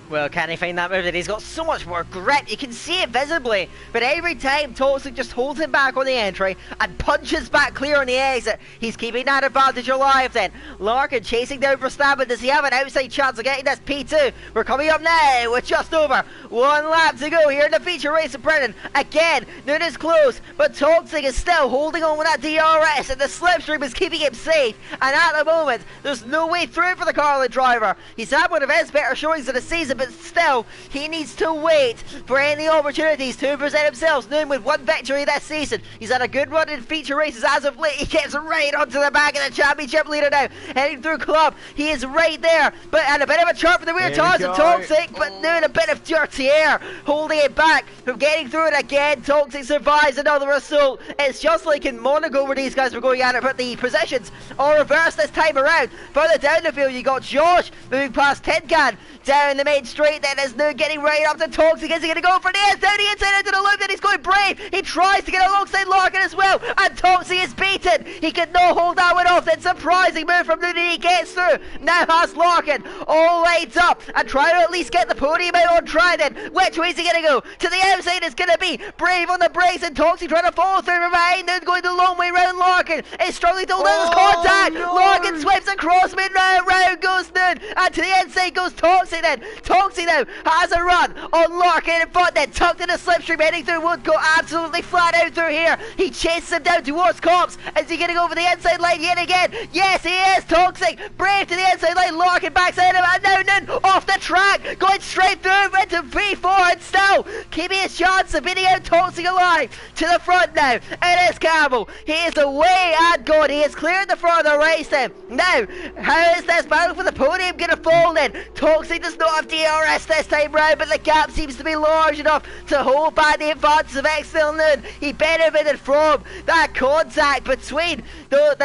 Well, can he find that move? That he's got so much more grip, you can see it visibly, but every time Toxic just holds him back on the entry and punches back clear on the exit. He's keeping that advantage alive then. Larkin chasing down Verstappen. Does he have an outside chance of getting this P2? We're coming up now with just over 1 lap to go here in the feature race of Brennan. Again, Noon is close, but Toxic is still holding on with that DRS, and the slipstream is keeping him safe, and at the moment there's no way through for the Carlin driver. He's had one of his better showings of the season, but still, he needs to wait for any opportunities to present himself. Noon with 1 victory this season. He's had a good run in feature races as of late. He gets right onto the back of the championship leader now. Heading through Club. He is right there. And a bit of a chart for the rear tires of Toxic, but Noon a bit of dirty air holding it back from getting through it again. Toxic survives another assault. It's just like in Monaco where these guys were going at it, but the positions are reversed this time around. Further down the field, you got Josh moving past Tin Can down the main straight. Then is Noon getting right up to Toxic. Is he going to go for this? Down the inside into the loop. Then he's going brave. He tries to get alongside Larkin as well. And Toxic is beaten. He can no hold that one off. Then surprising move from Noon and he gets through. Now has Larkin all lined up and trying to at least get the podium out on track then. Which way is he going to go? To the outside it's going to be Brave on the brakes and Toxic trying to follow through from behind. Noon going the long way round. Larkin is struggling to hold down his contact. No. Larkin sweeps across mid round. Round goes Noon. And to the inside goes Toxic then. Toxic now has a run on Larkin in front, then tucked in the slipstream, heading through Wood, go absolutely flat out through here. He chases him down towards Cops. Is he getting over the inside line yet again? Yes, he is. Toxic, Brave to the inside line, Larkin backs out of him, and now Noon off the track, going straight through into V4, and still keeping his chance of beating out Toxic alive. To the front now, it is Campbell. He is away and gone. He is cleared the front of the race then. Now, how is this battle for the podium going to fall then? Toxic does not have DRS this time round, but the gap seems to be large enough to hold back the advances of XL Noon. He benefited from that contact between the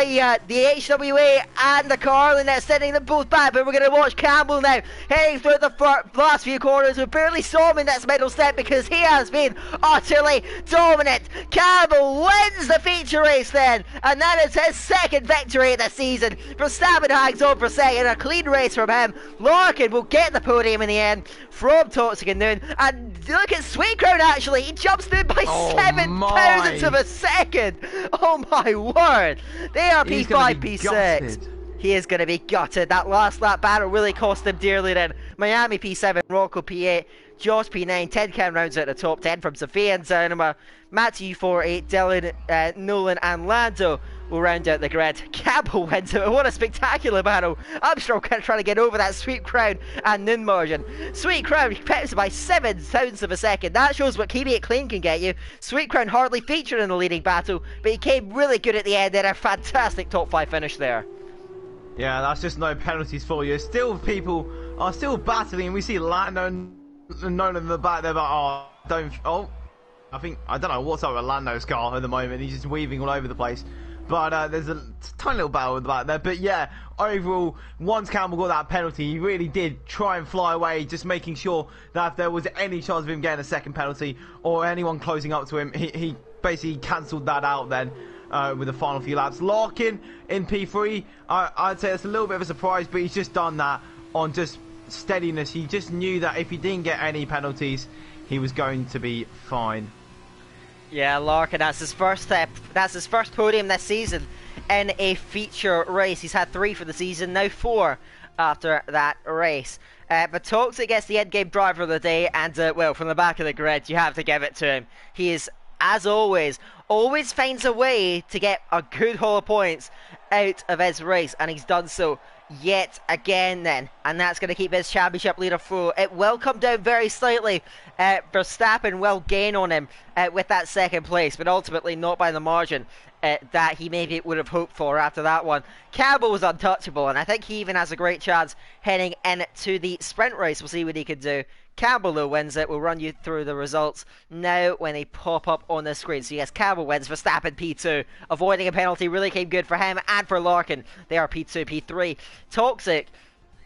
HWA and the Carlin that's sending them both back, but we're going to watch Campbell now heading through the last few corners. We barely saw him in this middle step because he has been utterly dominant. Campbell wins the feature race then, and that is his 2nd victory of the season. Verstappen hangs on for 2nd, a clean race from him. Larkin will get the podium in the end from Toxic and Noon, and look at Sweet Crown actually, he jumps through by 7 thousandths of a second. Oh my word, they are P5, P6. He is going to be gutted. That last lap battle really cost him dearly then. Miami P7, Rocco P8, Josh P9, 10 cam rounds out the top 10 from Sophia and Zanima, Matthew 4-8, Dylan, Nolan and Lando will round out the grid. Campbell wins it. What a spectacular battle. Armstrong trying to get over that Sweet Crown and Noon margin. Sweet Crown pips by 7 thousandths of a second. That shows what keeping it clean can get you. Sweet Crown hardly featured in the leading battle, but he came really good at the end and a fantastic top 5 finish there. Yeah, that's just no penalties for you. Still, people are still battling, and we see Lando and Nolan in the back there, but I don't know what's up with Lando's car at the moment. He's just weaving all over the place. But there's a tiny little battle at the back there. But yeah, overall, once Campbell got that penalty, he really did try and fly away, just making sure that if there was any chance of him getting a second penalty or anyone closing up to him, he basically cancelled that out then. With the final few laps. Larkin in P3, I'd say it's a little bit of a surprise, but he's just done that on just steadiness. He just knew that if he didn't get any penalties, he was going to be fine. Yeah, Larkin, that's his first podium this season in a feature race. He's had 3 for the season, now 4 after that race. But Toxic gets the end-game driver of the day, and well, from the back of the grid, you have to give it to him. He is, as always finds a way to get a good haul of points out of his race, and he's done so yet again then, and that's going to keep his championship leader full. It will come down very slightly. Verstappen will gain on him with that second place, but ultimately not by the margin that he maybe would have hoped for after that one. Campbell was untouchable, and I think he even has a great chance heading into the sprint race. We'll see what he can do. Campbell, though, wins it. We'll run you through the results now when they pop up on the screen. So yes, Campbell wins. Verstappen P2. Avoiding a penalty really came good for him and for Larkin. They are P2, P3. Toxic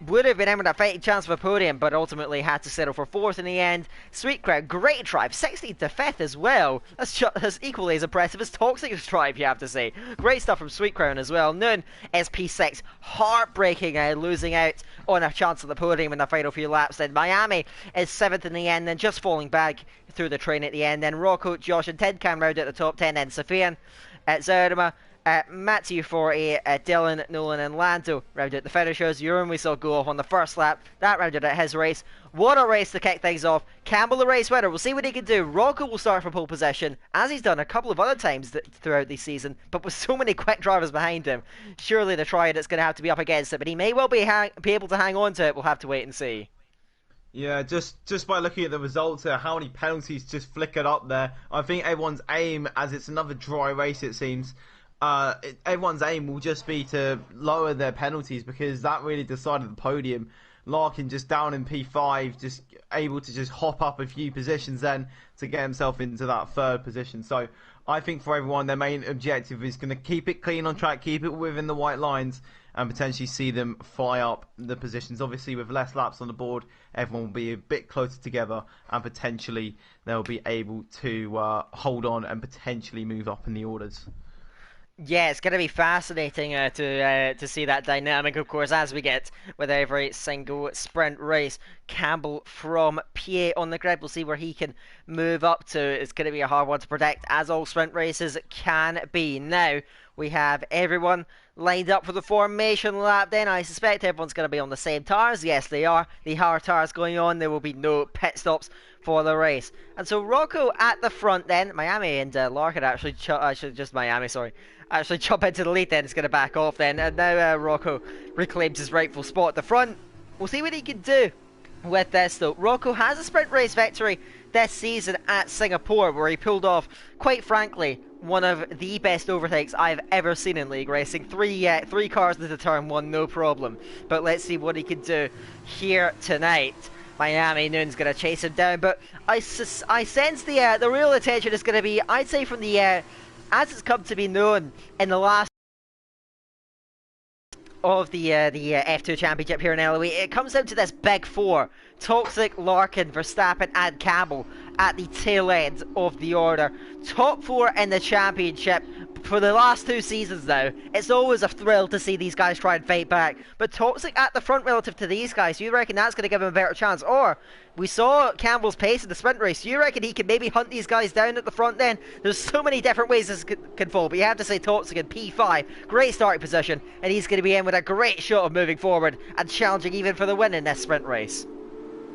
would have been in with a fighting chance for a podium, but ultimately had to settle for 4th in the end. Sweet Crown, great drive, 16th to 5th as well. That's equally as impressive as Toxic's drive, you have to say. Great stuff from Sweet Crown as well. Noon is P6, heartbreaking, losing out on a chance at the podium in the final few laps. Then Miami is 7th in the end, then just falling back through the train at the end. Then Rocco, Josh and Ted Cam round at the top 10, then Sofian at Zerma. Matthew 40, Dylan, Nolan and Lando rounded out the finishers. Euron we saw go off on the first lap. That rounded out his race. What a race to kick things off. Campbell the race winner. We'll see what he can do. Rocco will start from pole position, as he's done a couple of other times throughout the season, but with so many quick drivers behind him, surely the Triad's going to have to be up against it, but he may well be able to hang on to it. We'll have to wait and see. Yeah, just by looking at the results here, how many penalties just flickered up there. I think everyone's aim, as it's another dry race it seems, everyone's aim will just be to lower their penalties, because that really decided the podium. Larkin just down in P5, just able to just hop up a few positions then to get himself into that 3rd position. So I think for everyone, their main objective is going to keep it clean on track, keep it within the white lines, and potentially see them fly up the positions. Obviously, with less laps on the board, everyone will be a bit closer together, and potentially they'll be able to hold on and potentially move up in the orders. Yeah, it's going to be fascinating to see that dynamic, of course, as we get with every single sprint race. Campbell from PA on the grid. We'll see where he can move up to. It's going to be a hard one to predict, as all sprint races can be. Now, we have everyone lined up for the formation lap then. I suspect everyone's going to be on the same tires. Yes, they are. The hard tires going on. There will be no pit stops for the race. And so Rocco at the front then. Miami and Larkin actually jump into the lead then. It's going to back off then. And now Rocco reclaims his rightful spot at the front. We'll see what he can do with this though. Rocco has a sprint race victory this season at Singapore, where he pulled off, quite frankly, one of the best overtakes I've ever seen in league racing. Three cars into turn 1, no problem. But let's see what he can do here tonight. Miami Noon's going to chase him down, but I sense the real attention is going to be, I'd say, from the as it's come to be known in the last of the F2 Championship here in LOE, it comes down to this big 4: Toxic, Larkin, Verstappen and Campbell at the tail end of the order. Top 4 in the championship for the last 2 seasons now. It's always a thrill to see these guys try and fight back, but Toxic at the front relative to these guys, you reckon that's going to give him a better chance? Or we saw Campbell's pace in the sprint race. You reckon he can maybe hunt these guys down at the front then? There's so many different ways this can fall, but you have to say Toxic in P5, great starting position, and he's going to be in with a great shot of moving forward and challenging even for the win in this sprint race.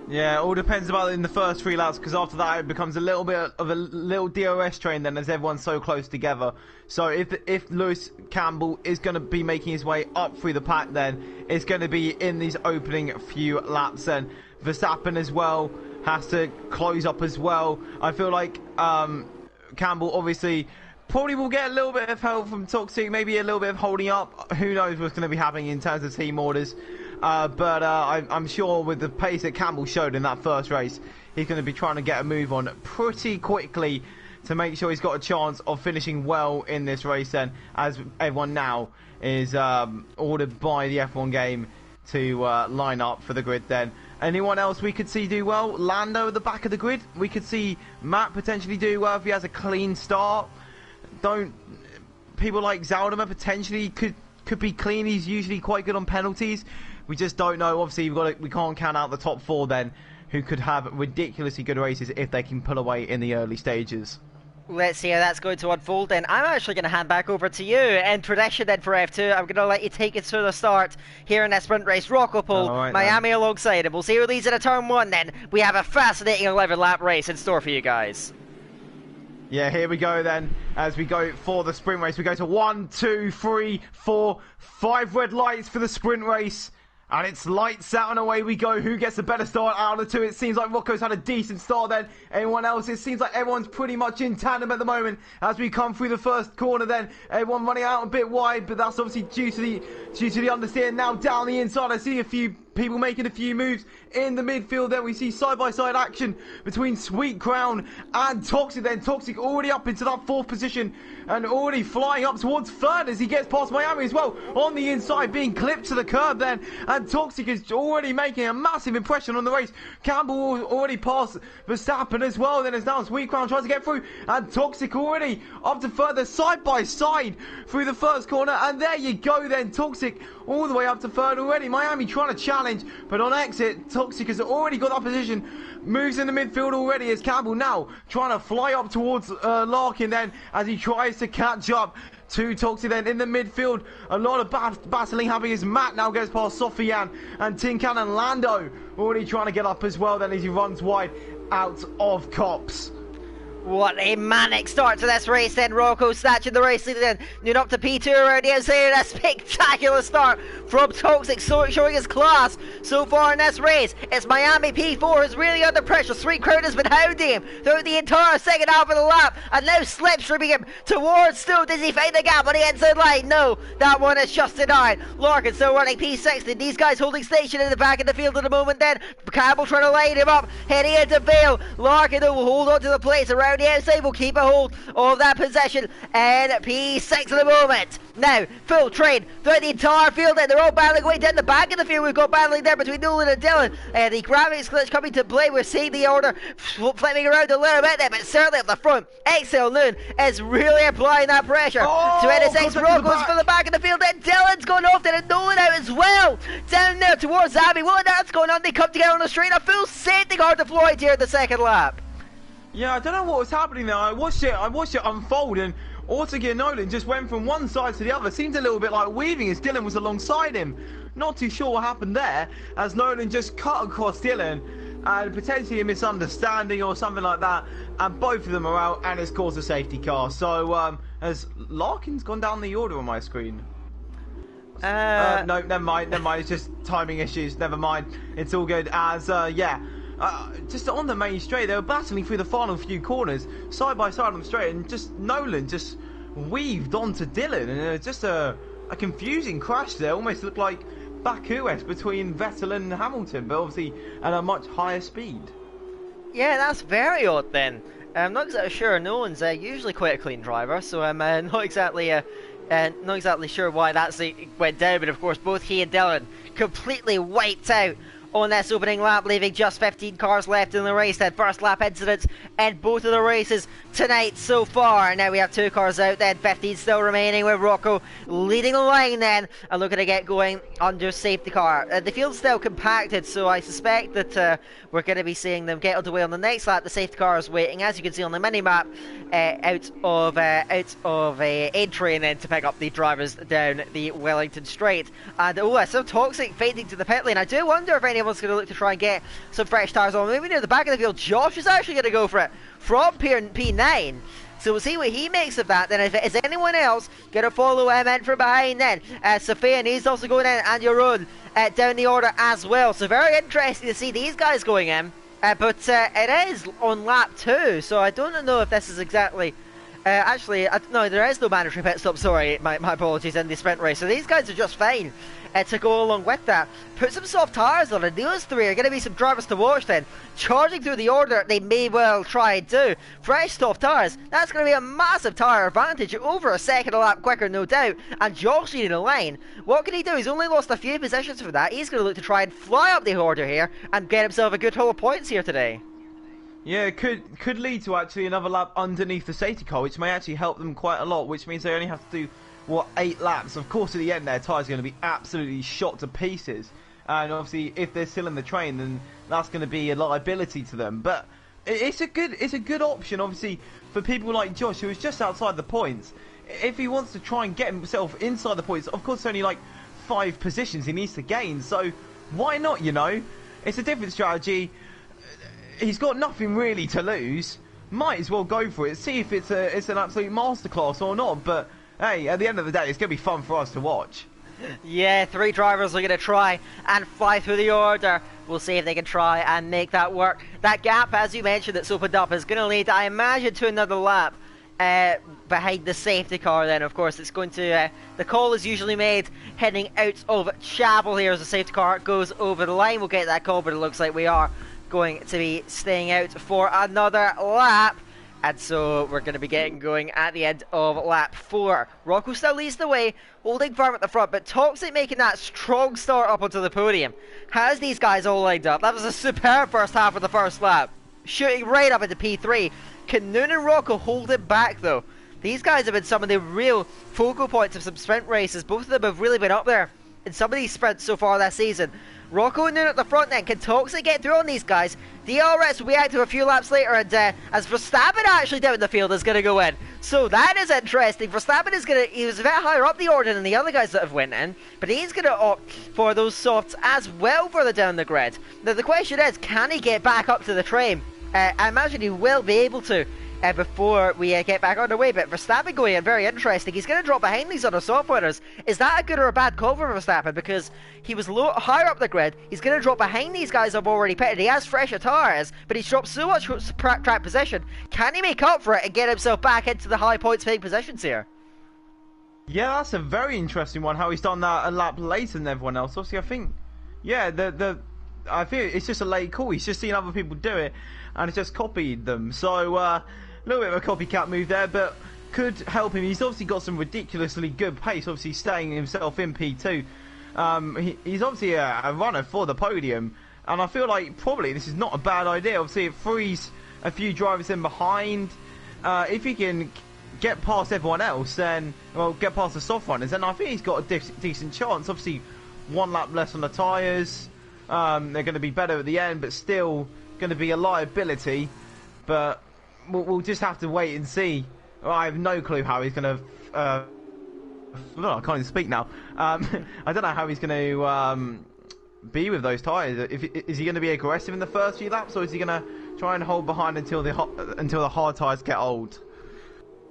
Yeah, it all depends about in the first 3 laps, because after that it becomes a little bit of a little DRS train then, as everyone's so close together. So if Lewis Campbell is going to be making his way up through the pack, then it's going to be in these opening few laps then. Verstappen as well has to close up as well. I feel like Campbell obviously probably will get a little bit of help from Toxic, maybe a little bit of holding up. Who knows what's going to be happening in terms of team orders. But I'm sure with the pace that Campbell showed in that first race, he's going to be trying to get a move on pretty quickly to make sure he's got a chance of finishing well in this race then, as everyone now is ordered by the F1 game to line up for the grid then. Anyone else we could see do well? Lando at the back of the grid. We could see Matt potentially do well if he has a clean start. People like Zaldama potentially could be clean. He's usually quite good on penalties. We just don't know. Obviously, we can't count out the top 4 then, who could have ridiculously good races if they can pull away in the early stages. Let's see how that's going to unfold then. I'm actually going to hand back over to you. And prediction then for F2, I'm going to let you take it to the start here in that sprint race. Rocco Pole, right, Miami alongside him. We'll see who leads in a turn 1 then. We have a fascinating 11-lap race in store for you guys. Yeah, here we go then, as we go for the sprint race. We go to 1, 2, 3, 4, 5 red lights for the sprint race. And it's lights out and away we go. Who gets the better start out of the two? It seems like Rocco's had a decent start then. Anyone else? It seems like everyone's pretty much in tandem at the moment as we come through the first corner then. Everyone running out a bit wide, but that's obviously due to the understeer. Now down the inside, I see a few people making a few moves in the midfield. Then we see side-by-side action between Sweet Crown and Toxic. Then Toxic already up into that 4th position and already flying up towards 3rd as he gets past Miami as well on the inside, being clipped to the curb then. And Toxic is already making a massive impression on the race. Campbell already passed Verstappen as well. Then as now Sweet Crown tries to get through, and Toxic already up to further side-by-side through the first corner. And there you go then, Toxic all the way up to 3rd already. Miami trying to challenge, but on exit, Toxic has already got that position. Moves in the midfield already as Campbell now trying to fly up towards Larkin then as he tries to catch up to Toxic then in the midfield. A lot of battling happening as Matt now goes past Sofian and Tin Can, and Lando already trying to get up as well then as he runs wide out of Cops. What a manic start to this race then. Rocco snatching the race lead then. Noon up to P2 around the outside. A spectacular start from Toxic, showing his class so far in this race. It's Miami P4 who's really under pressure. Sweet Crown has been hounding him throughout the entire second half of the lap, and now slipstreaming him towards Stu. Does he find the gap on the inside line? No, that one is just denied. Larkin still running P60. These guys holding station in the back of the field at the moment then. Campbell trying to line him up, heading into Vale. Larkin though will hold on to the place around the outside, will keep a hold of that possession, and P6 at the moment. Now, full train throughout the entire field, and they're all battling away down the back of the field. We've got battling there between Nolan and Dylan. The graphics glitch coming to play. We're seeing the order flipping around a little bit there, but certainly up the front, Excel Noon is really applying that pressure. 26 Rocco's for the back of the field, and Dylan's going off there, and Nolan out as well. Down there towards Abby. What on earth's going on? They come together on the straight. A full safety car deployed here in the second lap. Yeah, I don't know what was happening there. I watched it unfold, and Ortega Nolan just went from one side to the other. Seemed a little bit like weaving as Dylan was alongside him. Not too sure what happened there, as Nolan just cut across Dylan, and potentially a misunderstanding or something like that, and both of them are out, and it's caused a safety car. So, has Larkin's gone down the order on my screen? No, never mind. It's just timing issues. Never mind. It's all good. As yeah. Just on the main straight, they were battling through the final few corners, side by side on the straight, and just Nolan just weaved onto Dylan, and just a confusing crash there. Almost looked like Baku-esque between Vettel and Hamilton, but obviously at a much higher speed. Yeah, that's very odd then. I'm not exactly sure. Nolan's usually quite a clean driver, so I'm not exactly sure why that went down. But of course, both he and Dylan completely wiped out on this opening lap, leaving just 15 cars left in the race. Then first lap incidents in both of the races tonight so far. Now we have 2 cars out, then 15 still remaining, with Rocco leading the line then and looking to get going under safety car. The field's still compacted, so I suspect that we're going to be seeing them get underway on the next lap. The safety car is waiting, as you can see on the mini-map, out of entry, and then to pick up the drivers down the Wellington Straight. And I saw Toxic fading to the pit lane. I do wonder if anyone's going to look to try and get some fresh tyres on. Maybe near the back of the field, Josh is actually going to go for it from P9. So we'll see what he makes of that. Then if it is anyone else going to follow him in from behind, then Sophia, and he's also going in, and Jeroen down the order as well. So very interesting to see these guys going in. But it is on lap 2, so I don't know if this is exactly... no, there is no mandatory pit stop, sorry, my apologies, in the sprint race. So these guys are just fine to go along with that. Put some soft tyres on, and those three are going to be some drivers to watch then. Charging through the order, they may well try and do. Fresh soft tyres, that's going to be a massive tyre advantage, over a second a lap quicker, no doubt. And Josh leading the line. What can he do? He's only lost a few positions for that. He's going to look to try and fly up the order here and get himself a good haul of points here today. Yeah, could lead to actually another lap underneath the safety car, which may actually help them quite a lot, which means they only have to do, what, 8 laps. Of course, at the end, their tyres are going to be absolutely shot to pieces. And obviously, if they're still in the train, then that's going to be a liability to them. But it's a good option, obviously, for people like Josh, who is just outside the points. If he wants to try and get himself inside the points, of course, it's only like 5 positions he needs to gain. So why not, you know? It's a different strategy. He's got nothing really to lose. Might as well go for it. See if it's an absolute masterclass or not. But hey, at the end of the day, it's going to be fun for us to watch. Yeah, 3 drivers are going to try and fly through the order. We'll see if they can try and make that work. That gap, as you mentioned, that's opened up is going to lead, I imagine, to another lap behind the safety car then. Of course, it's going to... the call is usually made heading out of Chapel here as the safety car goes over the line. We'll get that call, but it looks like we are going to be staying out for another lap, and so we're going to be getting going at the end of lap 4. Rocco still leads the way, holding firm at the front, but Toxic making that strong start up onto the podium. Has these guys all lined up? That was a superb first half of the first lap, shooting right up into P3. Can Noon and Rocco hold it back though? These guys have been some of the real focal points of some sprint races. Both of them have really been up there in some of these sprints so far this season. Rocco and Noon at the front then. Can Toxic get through on these guys? DRS will be active a few laps later, and as Verstappen actually down the field is going to go in. So that is interesting. Verstappen is going to... He was a bit higher up the order than the other guys that have went in, but he's going to opt for those softs as well further down the grid. Now the question is, can he get back up to the train? I imagine he will be able to before we get back on the way, but Verstappen going in, very interesting. He's going to drop behind these other soft winners. Is that a good or a bad call for Verstappen? Because he was higher up the grid, he's going to drop behind these guys who've already pitted. He has fresher tyres, but he's dropped so much track position. Can he make up for it and get himself back into the high points paying positions here? Yeah, that's a very interesting one, how he's done that a lap later than everyone else. Obviously, I think, yeah, I feel it's just a late call. He's just seen other people do it, and it's just copied them. So, a little bit of a copycat move there, but could help him. He's obviously got some ridiculously good pace, obviously staying himself in P2. He's obviously a runner for the podium, and I feel like probably this is not a bad idea. Obviously, it frees a few drivers in behind. If he can get past everyone else, then, well, get past the soft runners, then I think he's got a decent chance. Obviously, 1 lap less on the tyres. They're going to be better at the end, but still going to be a liability. But we'll just have to wait and see. I have no clue how he's going to... I can't even speak now. I don't know how he's going to be with those tyres. Is he going to be aggressive in the first few laps, or is he going to try and hold behind until the hard tyres get old?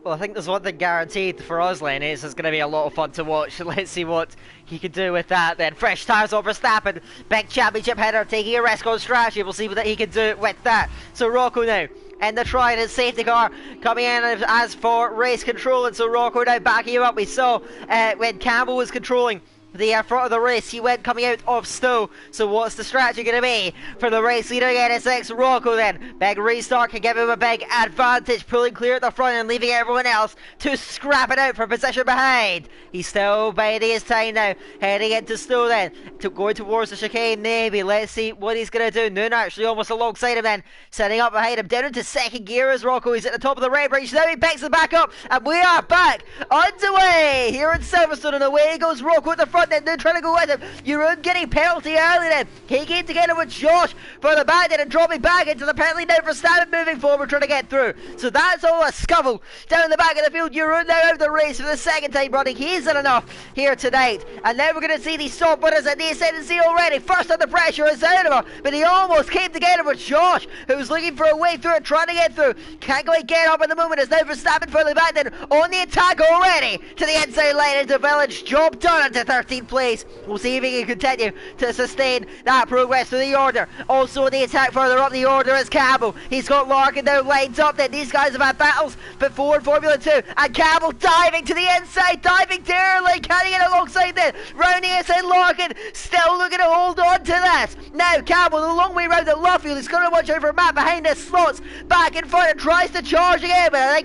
Well, I think there's one thing guaranteed for us, Lenny. It's going to be a lot of fun to watch. Let's see what he can do with that then. Fresh tyres over Verstappen. Big championship header, taking a risk on strategy. We'll see what he can do with that. So Rocco now in the Trident safety car coming in as for race control. And so Rocco now backing him up. We saw when Campbell was controlling the front of the race, he went coming out of Stowe. So what's the strategy going to be for the race leader NSX? Rocco then, big restart can give him a big advantage, pulling clear at the front and leaving everyone else to scrap it out for position behind. He's still biding his time now, heading into Stowe then, going towards the chicane maybe. Let's see what he's going to do. Noon actually almost alongside him then, setting up behind him, down into second gear as Rocco. He's at the top of the red bridge, now he picks it back up, and we are back underway here in Silverstone, and away goes Rocco at the front. Then they're trying to go with him. Jeroen getting penalty early then. He came together with Josh for the back then and dropping back into the penalty now for Verstappen moving forward trying to get through. So that's all a scuffle down the back of the field. Jeroen now out of the race for the second time running. He's had enough here tonight. And now we're going to see these soft winners at the ascendancy already. First under pressure is Zonover, but he almost came together with Josh, who's looking for a way through and trying to get through. Can't quite get up at the moment. It's now Verstappen further back then on the attack already to the inside line into Village. Job done into 13th 13th place. We'll see if he can continue to sustain that progress through the order. Also the attack further up the order is Campbell. He's got Larkin now lined up then. These guys have had battles before in Formula 2, and Campbell diving to the inside, diving dearly, carrying it alongside then. Round the inside, Larkin still looking to hold on to that. Now Campbell the long way round at Luffield. He's going to watch over Matt behind his slots, back in front and tries to charge again, but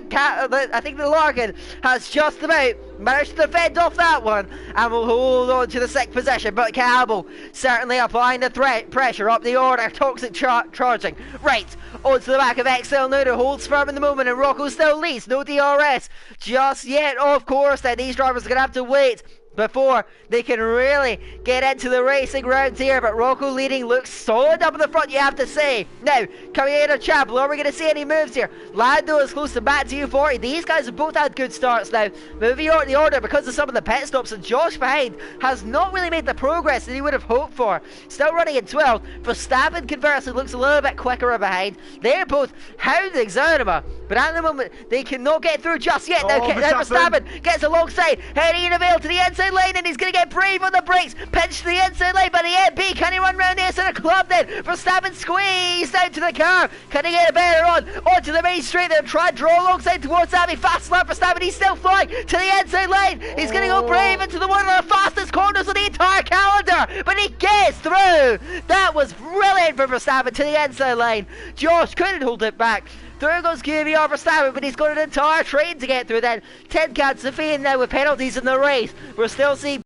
I think the Larkin has just about managed to fend off that one and will hold on to the 6th position. But Campbell certainly applying the pressure up the order. Toxic charging right onto the back of XL now, who holds firm in the moment, and Rocco still leads. No DRS just yet, of course. Then these drivers are going to have to wait before they can really get into the racing rounds here. But Rocco leading, looks solid up in the front, you have to say. Now, coming in of Chapel, are we going to see any moves here? Lando is close to back to U40. These guys have both had good starts now. Moving on the order because of some of the pit stops, and Josh behind has not really made the progress that he would have hoped for. Still running in 12th. Verstappen conversely looks a little bit quicker behind. They're both hounding Zonema, but at the moment they cannot get through just yet. Now Verstappen gets alongside, heading in a veil to the inside lane, and he's going to get brave on the brakes. Pinch to the inside lane by the MB. Can he run round the inside of Club then? Verstappen squeezed out to the car. Can he get a better onto the main straight there? Try and draw alongside towards Abbey. Fast lap Verstappen. He's still flying to the inside lane. He's going to go brave into the one of the fastest corners of the entire calendar, but he gets through. That was brilliant for Verstappen to the inside lane. Josh couldn't hold it back. Through goes QVR Verstappen, but he's got an entire train to get through then. Tin Can Sofian now with penalties in the race. We're still seeing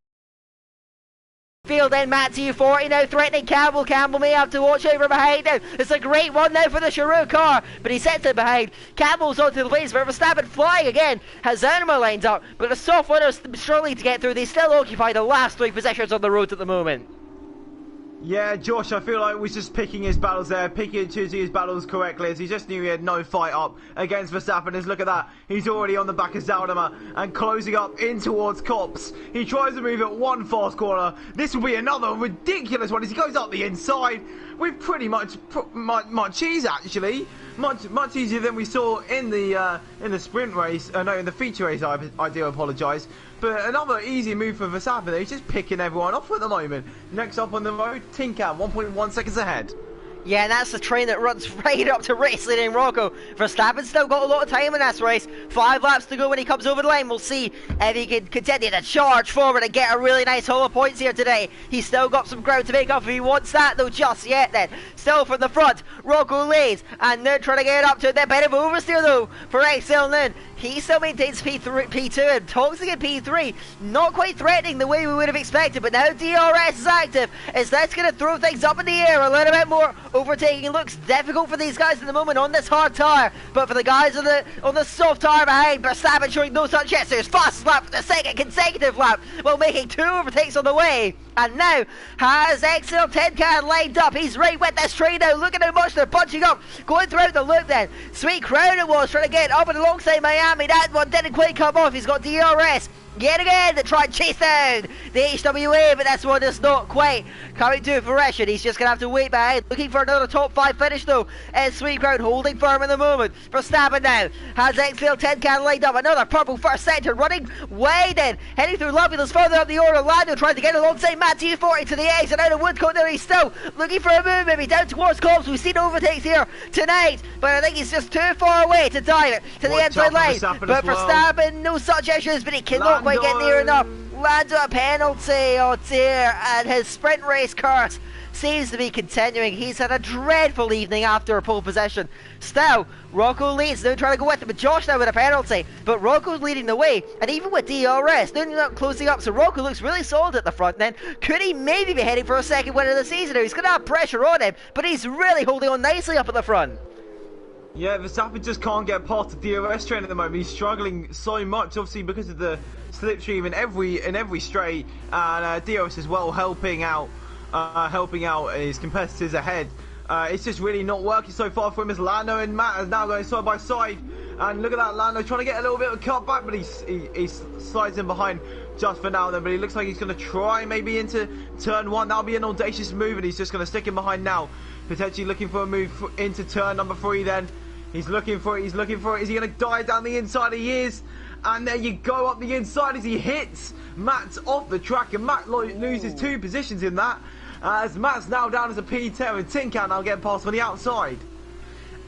field then. Matt U40 now threatening Campbell. Campbell may have to watch over behind now. It's a great one now for the Chiron car, but he sets it behind. Campbell's onto the place, but Verstappen flying again. Has Zonema lined up, but the soft winners struggling to get through. They still occupy the last 3 positions on the road at the moment. Yeah, Josh, I feel like we're just picking his battles there, picking and choosing his battles correctly, as he just knew he had no fight up against Verstappen. As look at that, he's already on the back of Zaldema and closing up in towards Copse. He tries to move at one fast corner. This will be another ridiculous one as he goes up the inside with pretty much ease, actually. Much easier than we saw in the sprint race. No, in the feature race. I do apologise. But another easy move for Verstappen. He's just picking everyone off at the moment. Next up on the road, Tin Can, 1.1 seconds ahead. Yeah, and that's the train that runs right up to race leading Rocco. Verstappen's still got a lot of time in this race. 5 laps to go when he comes over the line. We'll see if he can continue to charge forward and get a really nice haul of points here today. He's still got some ground to make up if he wants that, though, just yet then. Still from the front, Rocco leads, and they're trying to get up to a bit of oversteer, though, for XL Noon. He still maintains P2 and Toxic in P3. Not quite threatening the way we would have expected, but now DRS is active. Is that's going to throw things up in the air a little bit more? Overtaking looks difficult for these guys at the moment on this hard tyre, but for the guys on the soft tyre behind, Verstappen showing no such gestures. Fast lap for the 2nd consecutive lap, while making 2 overtakes on the way. And now has XL Tin Can lined up. He's right with this train now. Look at how much they're punching up. Going throughout the loop then. Sweet Crown it was trying to get up and alongside Miami. That one didn't quite come off. He's got DRS. Yet again, they try and chase down the HWA, but this one is not quite coming to fruition. He's just going to have to wait behind. Looking for another top 5 finish, though. And Sweet Crown holding firm in the moment. Verstappen now has XL Tin Can lined up. Another purple first sector running wide in. Heading through Lovelace further up the order. Lando trying to get alongside Matt U40 to the exit out of Woodcote there. He's still looking for a move, maybe down towards Cobbs. We've seen overtakes here tonight, but I think he's just too far away to dive it to the inside line. But Verstappen, no such issues, but he cannot quite get near enough. Lando a penalty, oh dear, and his sprint race curse seems to be continuing. He's had a dreadful evening after a pole position. Still, Rocco leads, now trying to go with him, but Josh now with a penalty, but Rocco's leading the way, and even with DRS, they're not closing up, so Rocco looks really solid at the front then. Could he maybe be heading for a 2nd win of the season now? He's going to have pressure on him, but he's really holding on nicely up at the front. Yeah, Verstappen just can't get past the DRS train at the moment. He's struggling so much, obviously because of the slipstream in every straight, and DRS as well helping out his competitors ahead. It's just really not working so far for him, as Lando and Matt are now going side by side. And look at that, Lando trying to get a little bit of a cut back, but he slides in behind just for now then. But he looks like he's going to try maybe into turn 1. That'll be an audacious move, and he's just going to stick him behind now. Potentially looking for a move into turn number 3 then. He's looking for it, Is he going to dive down the inside? He is. And there you go, up the inside as he hits Matt off the track, and Matt loses 2 positions in that, as Matt's now down as a P10 and Tin Can now getting past on the outside.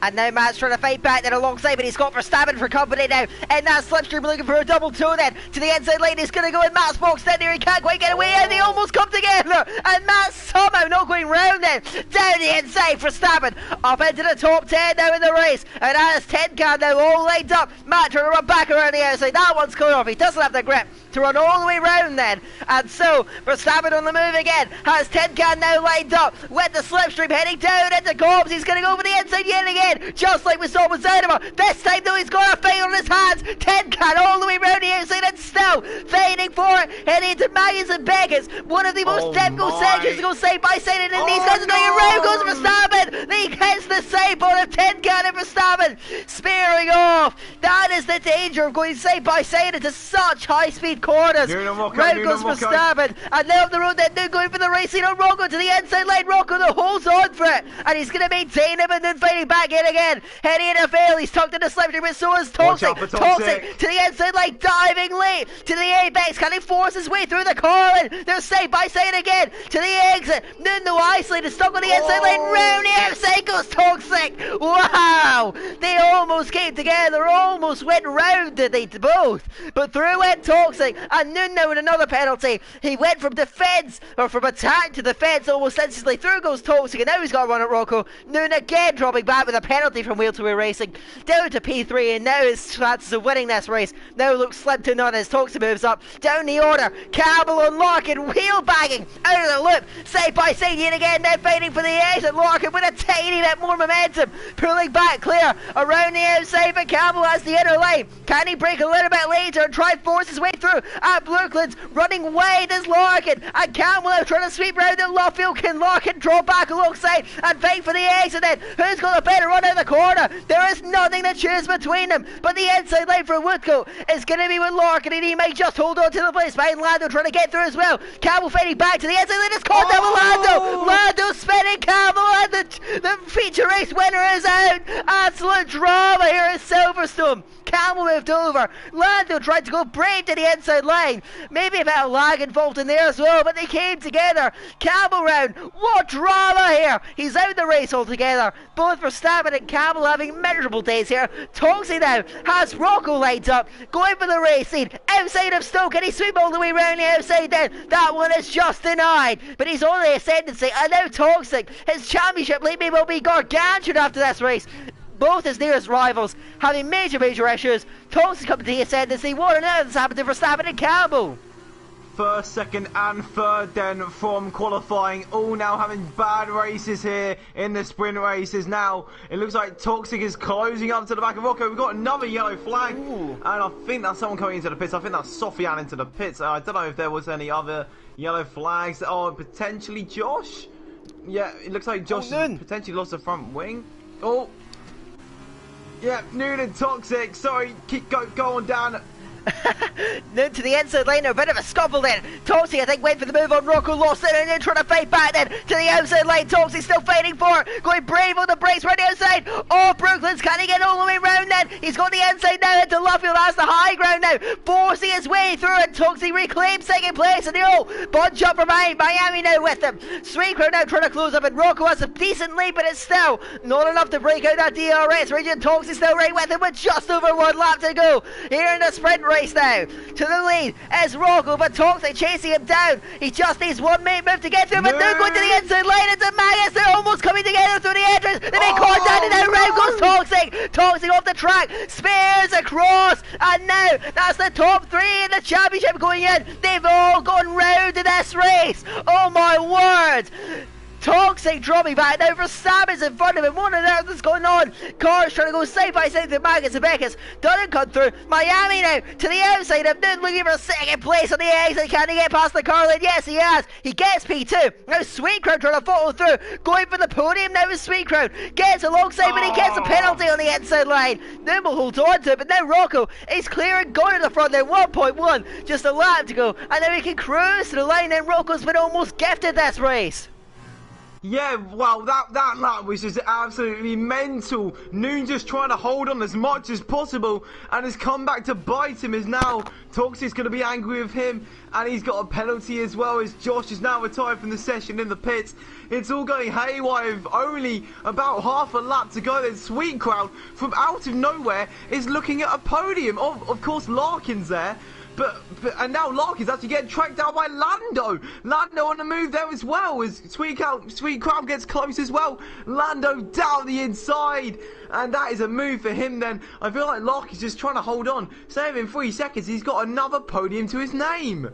And now Matt's trying to fight back then alongside, but he's got Verstappen for company now. And that Slipstream looking for a double toe then. To the inside lane, he's going to go in Matt's box down there. He can't quite get away, and they almost come together. And Matt's somehow not going round then. Down the inside, Verstappen up into the top 10 now in the race. And that is Tin Can now all lined up. Matt trying to run back around the outside. That one's clear off. He doesn't have the grip to run all the way round then. And so Verstappen on the move again. Has Tin Can now lined up with the Slipstream heading down into Cobbs. He's going to go for the inside yet again. Just like we saw with Zydemer. This time though he's got a fight on his hands. Tin Can all the way round the outside and still fighting for it. Heading into Maggie's and Beckett's. One of the most difficult sections to go side by side, and these guys are going around goes Verstappen. He hits the sideboard of Tin Can and Verstappen spearing off. That is the danger of going side by side into such high speed corners. Round goes Verstappen, and now up the road then going for the racing on Rocco to the inside line. Rocco that holds on for it, and he's going to maintain him and then fighting back in again. Heading into Vale, he's tucked into Slipstream, but so is Toxic. Toxic to the inside line, diving late to the apex. Can he force his way through the car? They're side by side again to the exit. Nuno isolated, stuck on the inside lane. Round the outside goes Toxic. Wow, they almost came together, almost went round, did they both? But through went Toxic, and Nuno with another penalty. He went from defence, or from attack to defence almost instantly. Through goes Toxic, and now he's got to run at Rocco. Nuno again dropping back with a penalty from Wheel to Wheel Racing, down to P3, and now his chances of winning this race now look slim to none as Toxic moves up down the order. Campbell and Larkin wheel bagging out of the loop, side by side yet again, now fighting for the exit. Larkin with a tiny bit more momentum, pulling back clear around the outside, but Campbell has the inner lane. Can he break a little bit later and try and force his way through? At Brooklands, running wide is Larkin, and Campbell now trying to sweep round at Luffield. Can Larkin draw back alongside and fight for the exit then? Who's got a better run out of the corner? There is nothing to choose between them, but the inside line for Woodcote is going to be with Larkin, and he might just hold on to the place behind Lando trying to get through as well. Campbell fighting back to the inside line, it's caught down with Lando. Lando spinning Campbell, and the feature race winner is out. Absolute drama here at Silverstone. Campbell moved over. Lando tried to go brave to the inside line. Maybe a bit of lag involved in there as well, but they came together. Campbell round. What drama here. He's out of the race altogether. Both Verstappen and Campbell having miserable days here. Toxie now has Rocco lined up, going for the racing outside of Stoke. Can he sweep all the way around the outside then? That one is just denied, but he's on the ascendancy, and now Toxic, his championship lead will be gargantuan after this race. Both his nearest rivals having major issues. Toxic coming to the ascendancy. What on earth has happened to Verstappen and Campbell? First, second and third then from qualifying, all now having bad races here in the sprint races. Now it looks like Toxic is closing up to the back of Rocco. We've got another yellow flag. Ooh. And I think that's someone coming into the pits. I think that's Sofian into the pits. I don't know if there was any other yellow flags. Oh, potentially Josh. Yeah, it looks like Josh has potentially lost the front wing. Oh, yeah, Noonan Toxic. Sorry, go on down. Then to the inside lane, a bit of a scuffle then. Toxie, I think, went for the move on Rocco, lost it, and then trying to fight back then to the outside lane. Toxie still fighting for it, going brave on the brakes right outside. Oh, Brooklands, can he get all the way round then? He's got the inside now into Luffield, has the high ground now, forcing his way through it. Toxie reclaims second place, and the bunch up from Miami now with him. Sweetcrow now trying to close up, and Rocco has a decent lead, but it's still not enough to break out that DRS region. Toxie still right with him with just over 1 lap to go here in the sprint race now. To the lead is Rocco, but Toxic chasing him down. He just needs one main move to get through, but now going to the inside lane into Magus. They're almost coming together through the entrance. They make caught down, and now round goes Toxic. Toxic off the track, spears across, and now that's the top 3 in the championship going in. They've all gone round in this race. Oh my word. Toxic dropping back now. Verstappen's in front of him. What on earth is going on? Cars trying to go side by side to Magus and Beckus. Doesn't come through. Miami now to the outside of Newton, looking for second place on the exit. Can he get past the car lane? Yes, he has. He gets P2. Now Sweetcrown trying to follow through. Going for the podium now is Sweetcrown. Gets alongside, but he gets a penalty on the inside line. Nimble holds on to it, but now Rocco is clear and going to the front there. 1.1. Just a lap to go. And then we can cruise to the line, and Rocco's been almost gifted this race. Yeah, well, that lap was just absolutely mental. Noon just trying to hold on as much as possible, and has come back to bite him. Is now Toxic's going to be angry with him, and he's got a penalty as well. As Josh is now retired from the session in the pits. It's all going haywire with only about half a lap to go. Then Sweet Crowd from out of nowhere is looking at a podium. Of course, Larkin's there. And now Larkin's actually getting tracked down by Lando. Lando on the move there as well as Sweet Crowd gets close as well. Lando down the inside. And that is a move for him then. I feel like Larkin's just trying to hold on. Save in 3 seconds. He's got another podium to his name.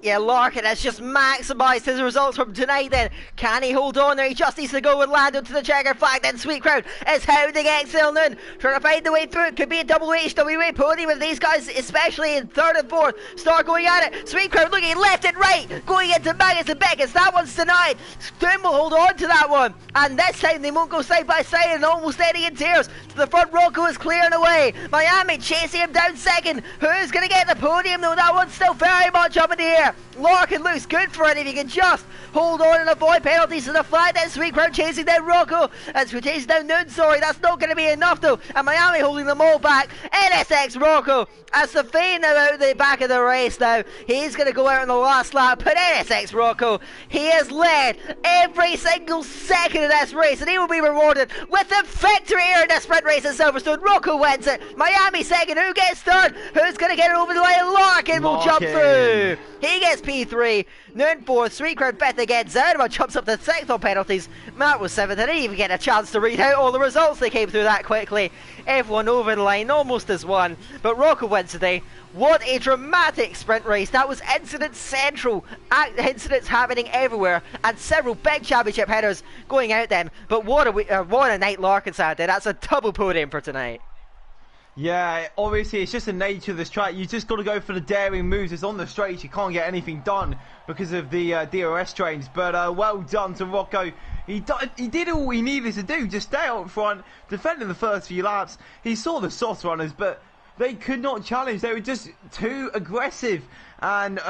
Yeah, Larkin has just maximised his results from tonight then. Can he hold on there? He just needs to go with Lando to the checker flag. Then Sweet Crowd is hounding Exil Noon, trying to find the way through. It could be a double HWA podium if these guys, especially in 3rd and 4th, start going at it. Sweet Crowd looking left and right, going into Magnus and Beckett. That one's denied. Doom will hold on to that one. And this time they won't go side by side and almost ending in tears. To the front, Rocco is clearing away. Miami chasing him down second. Who's going to get the podium though? That one's still very much up in the air. Larkin looks good for it if he can just hold on and avoid penalties to the flag. Then Sweet Crowd chasing down Rocco. As we're chasing down Noon, sorry, that's not going to be enough though. And Miami holding them all back. NSX Rocco as the Fane now out the back of the race now. He's going to go out in the last lap. But NSX Rocco, he has led every single second of this race, and he will be rewarded with the victory here in the sprint race at Silverstone. Rocco wins it. Miami second. Who gets third? Who's going to get it over the line? Larkin will jump through. He gets P3. Noon 4th. Sweet Crowd 5th again. Zanima jumps up to 6th on penalties. Matt was 7th. I didn't even get a chance to read out all the results. They came through that quickly. Everyone over the line almost as one. But Rocco wins today. What a dramatic sprint race. That was incident central. Incidents happening everywhere. And several big championship headers going out then. But what a night Larkin's had there. That's a double podium for tonight. Yeah, obviously it's just the nature of this track. You just got to go for the daring moves. It's on the straights. You can't get anything done because of the DRS trains. But well done to Rocco. He did all he needed to do. Just stay out front, defending the first few laps. He saw the soft runners, but they could not challenge. They were just too aggressive, and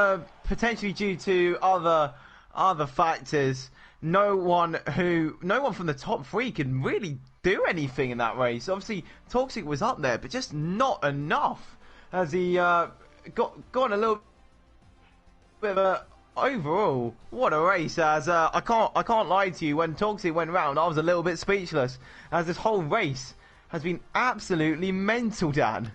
potentially due to other factors. No one from the top 3 can really do anything in that race. Obviously, Toxic was up there, but just not enough. As he got a little bit of a overall. What a race! As I can't lie to you. When Toxic went round, I was a little bit speechless. As this whole race has been absolutely mental, Dan.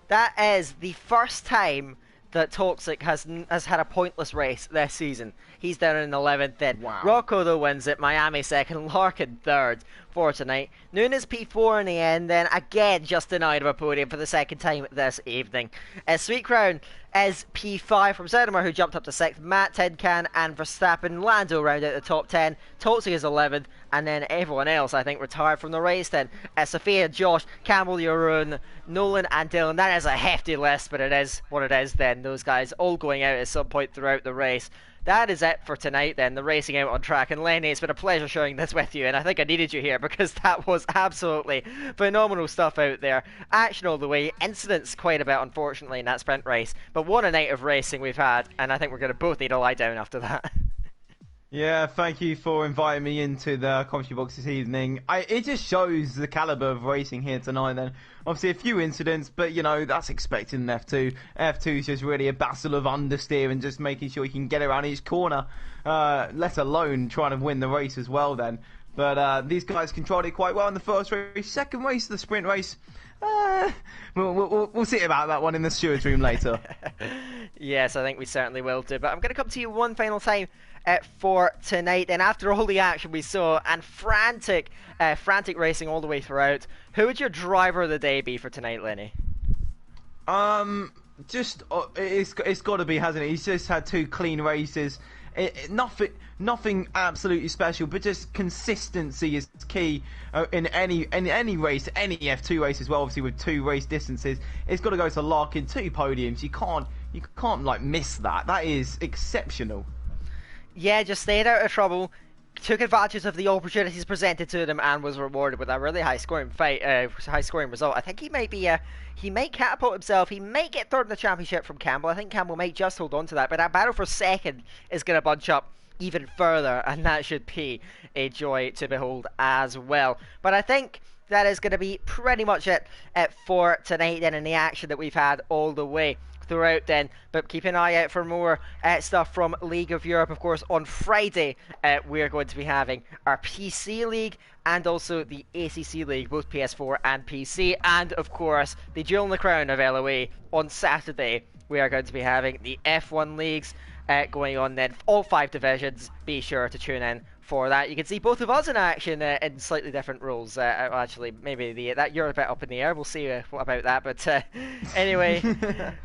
That is the first time that Toxic has had a pointless race this season. He's down in 11th then. Wow. Rocco though wins it, Miami second, Larkin third for tonight. Noon is P4 in the end, then again just denied of a podium for the second time this evening. Sweet Crown is P5 from Zedemar, who jumped up to 6th. Matt, Tidcan and Verstappen, Lando round out the top 10. Toxic is 11th, and then everyone else I think retired from the race then. Sophia, Josh, Campbell, Jeroen, Nolan and Dylan. That is a hefty list, but it is what it is then. Those guys all going out at some point throughout the race. That is it for tonight then, the racing out on track. And Lenny, it's been a pleasure showing this with you, and I think I needed you here because that was absolutely phenomenal stuff out there. Action all the way, incidents quite a bit unfortunately in that sprint race, but what a night of racing we've had, and I think we're going to both need to lie down after that. Yeah, thank you for inviting me into the commentary box this evening. It just shows the calibre of racing here tonight then. Obviously a few incidents, but you know, that's expected in F2. F2 is just really a battle of understeer and just making sure you can get around each corner, let alone trying to win the race as well then. But these guys controlled it quite well in the first race. Second race, the sprint race, we'll see about that one in the steward's room later. Yes, I think we certainly will do. But I'm going to come to you one final time for tonight. And after all the action we saw and frantic racing all the way throughout, who would your driver of the day be for tonight, Lenny? It's got to be, hasn't it? He's just had 2 clean races. Nothing absolutely special, but just consistency is key in any race, any F2 race as well. Obviously, with 2 race distances, it's got to go to Larkin. 2 podiums. You can't like miss that. That is exceptional. Yeah, just stayed out of trouble, took advantage of the opportunities presented to them, and was rewarded with a really high-scoring result. I think he might catapult himself. He might get third in the championship from Campbell. I think Campbell might just hold on to that, but that battle for second is going to bunch up even further, and that should be a joy to behold as well. But I think that is going to be pretty much it for tonight then, in the action that we've had all the way throughout then. But keep an eye out for more stuff from League of Europe. Of course, on Friday we're going to be having our PC League and also the ACC League, both PS4 and PC, and of course the Jewel in the Crown of LOA. On Saturday we are going to be having the F1 leagues going on then, all 5 divisions. Be sure to tune in for that. You can see both of us in action in slightly different roles. Actually, maybe that you're a bit up in the air. We'll see what about that. But anyway,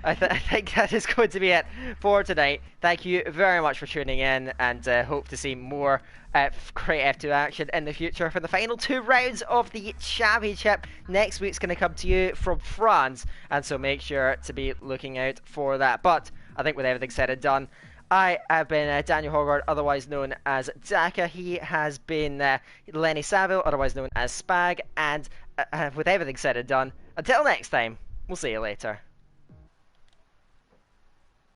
I think that is going to be it for tonight. Thank you very much for tuning in, and hope to see more great F2 action in the future for the final 2 rounds of the championship. Next week's going to come to you from France, and so make sure to be looking out for that. But I think with everything said and done, I have been Daniel Hogard, otherwise known as Daka. He has been Lenny Saville, otherwise known as Spag. And with everything said and done, until next time, we'll see you later.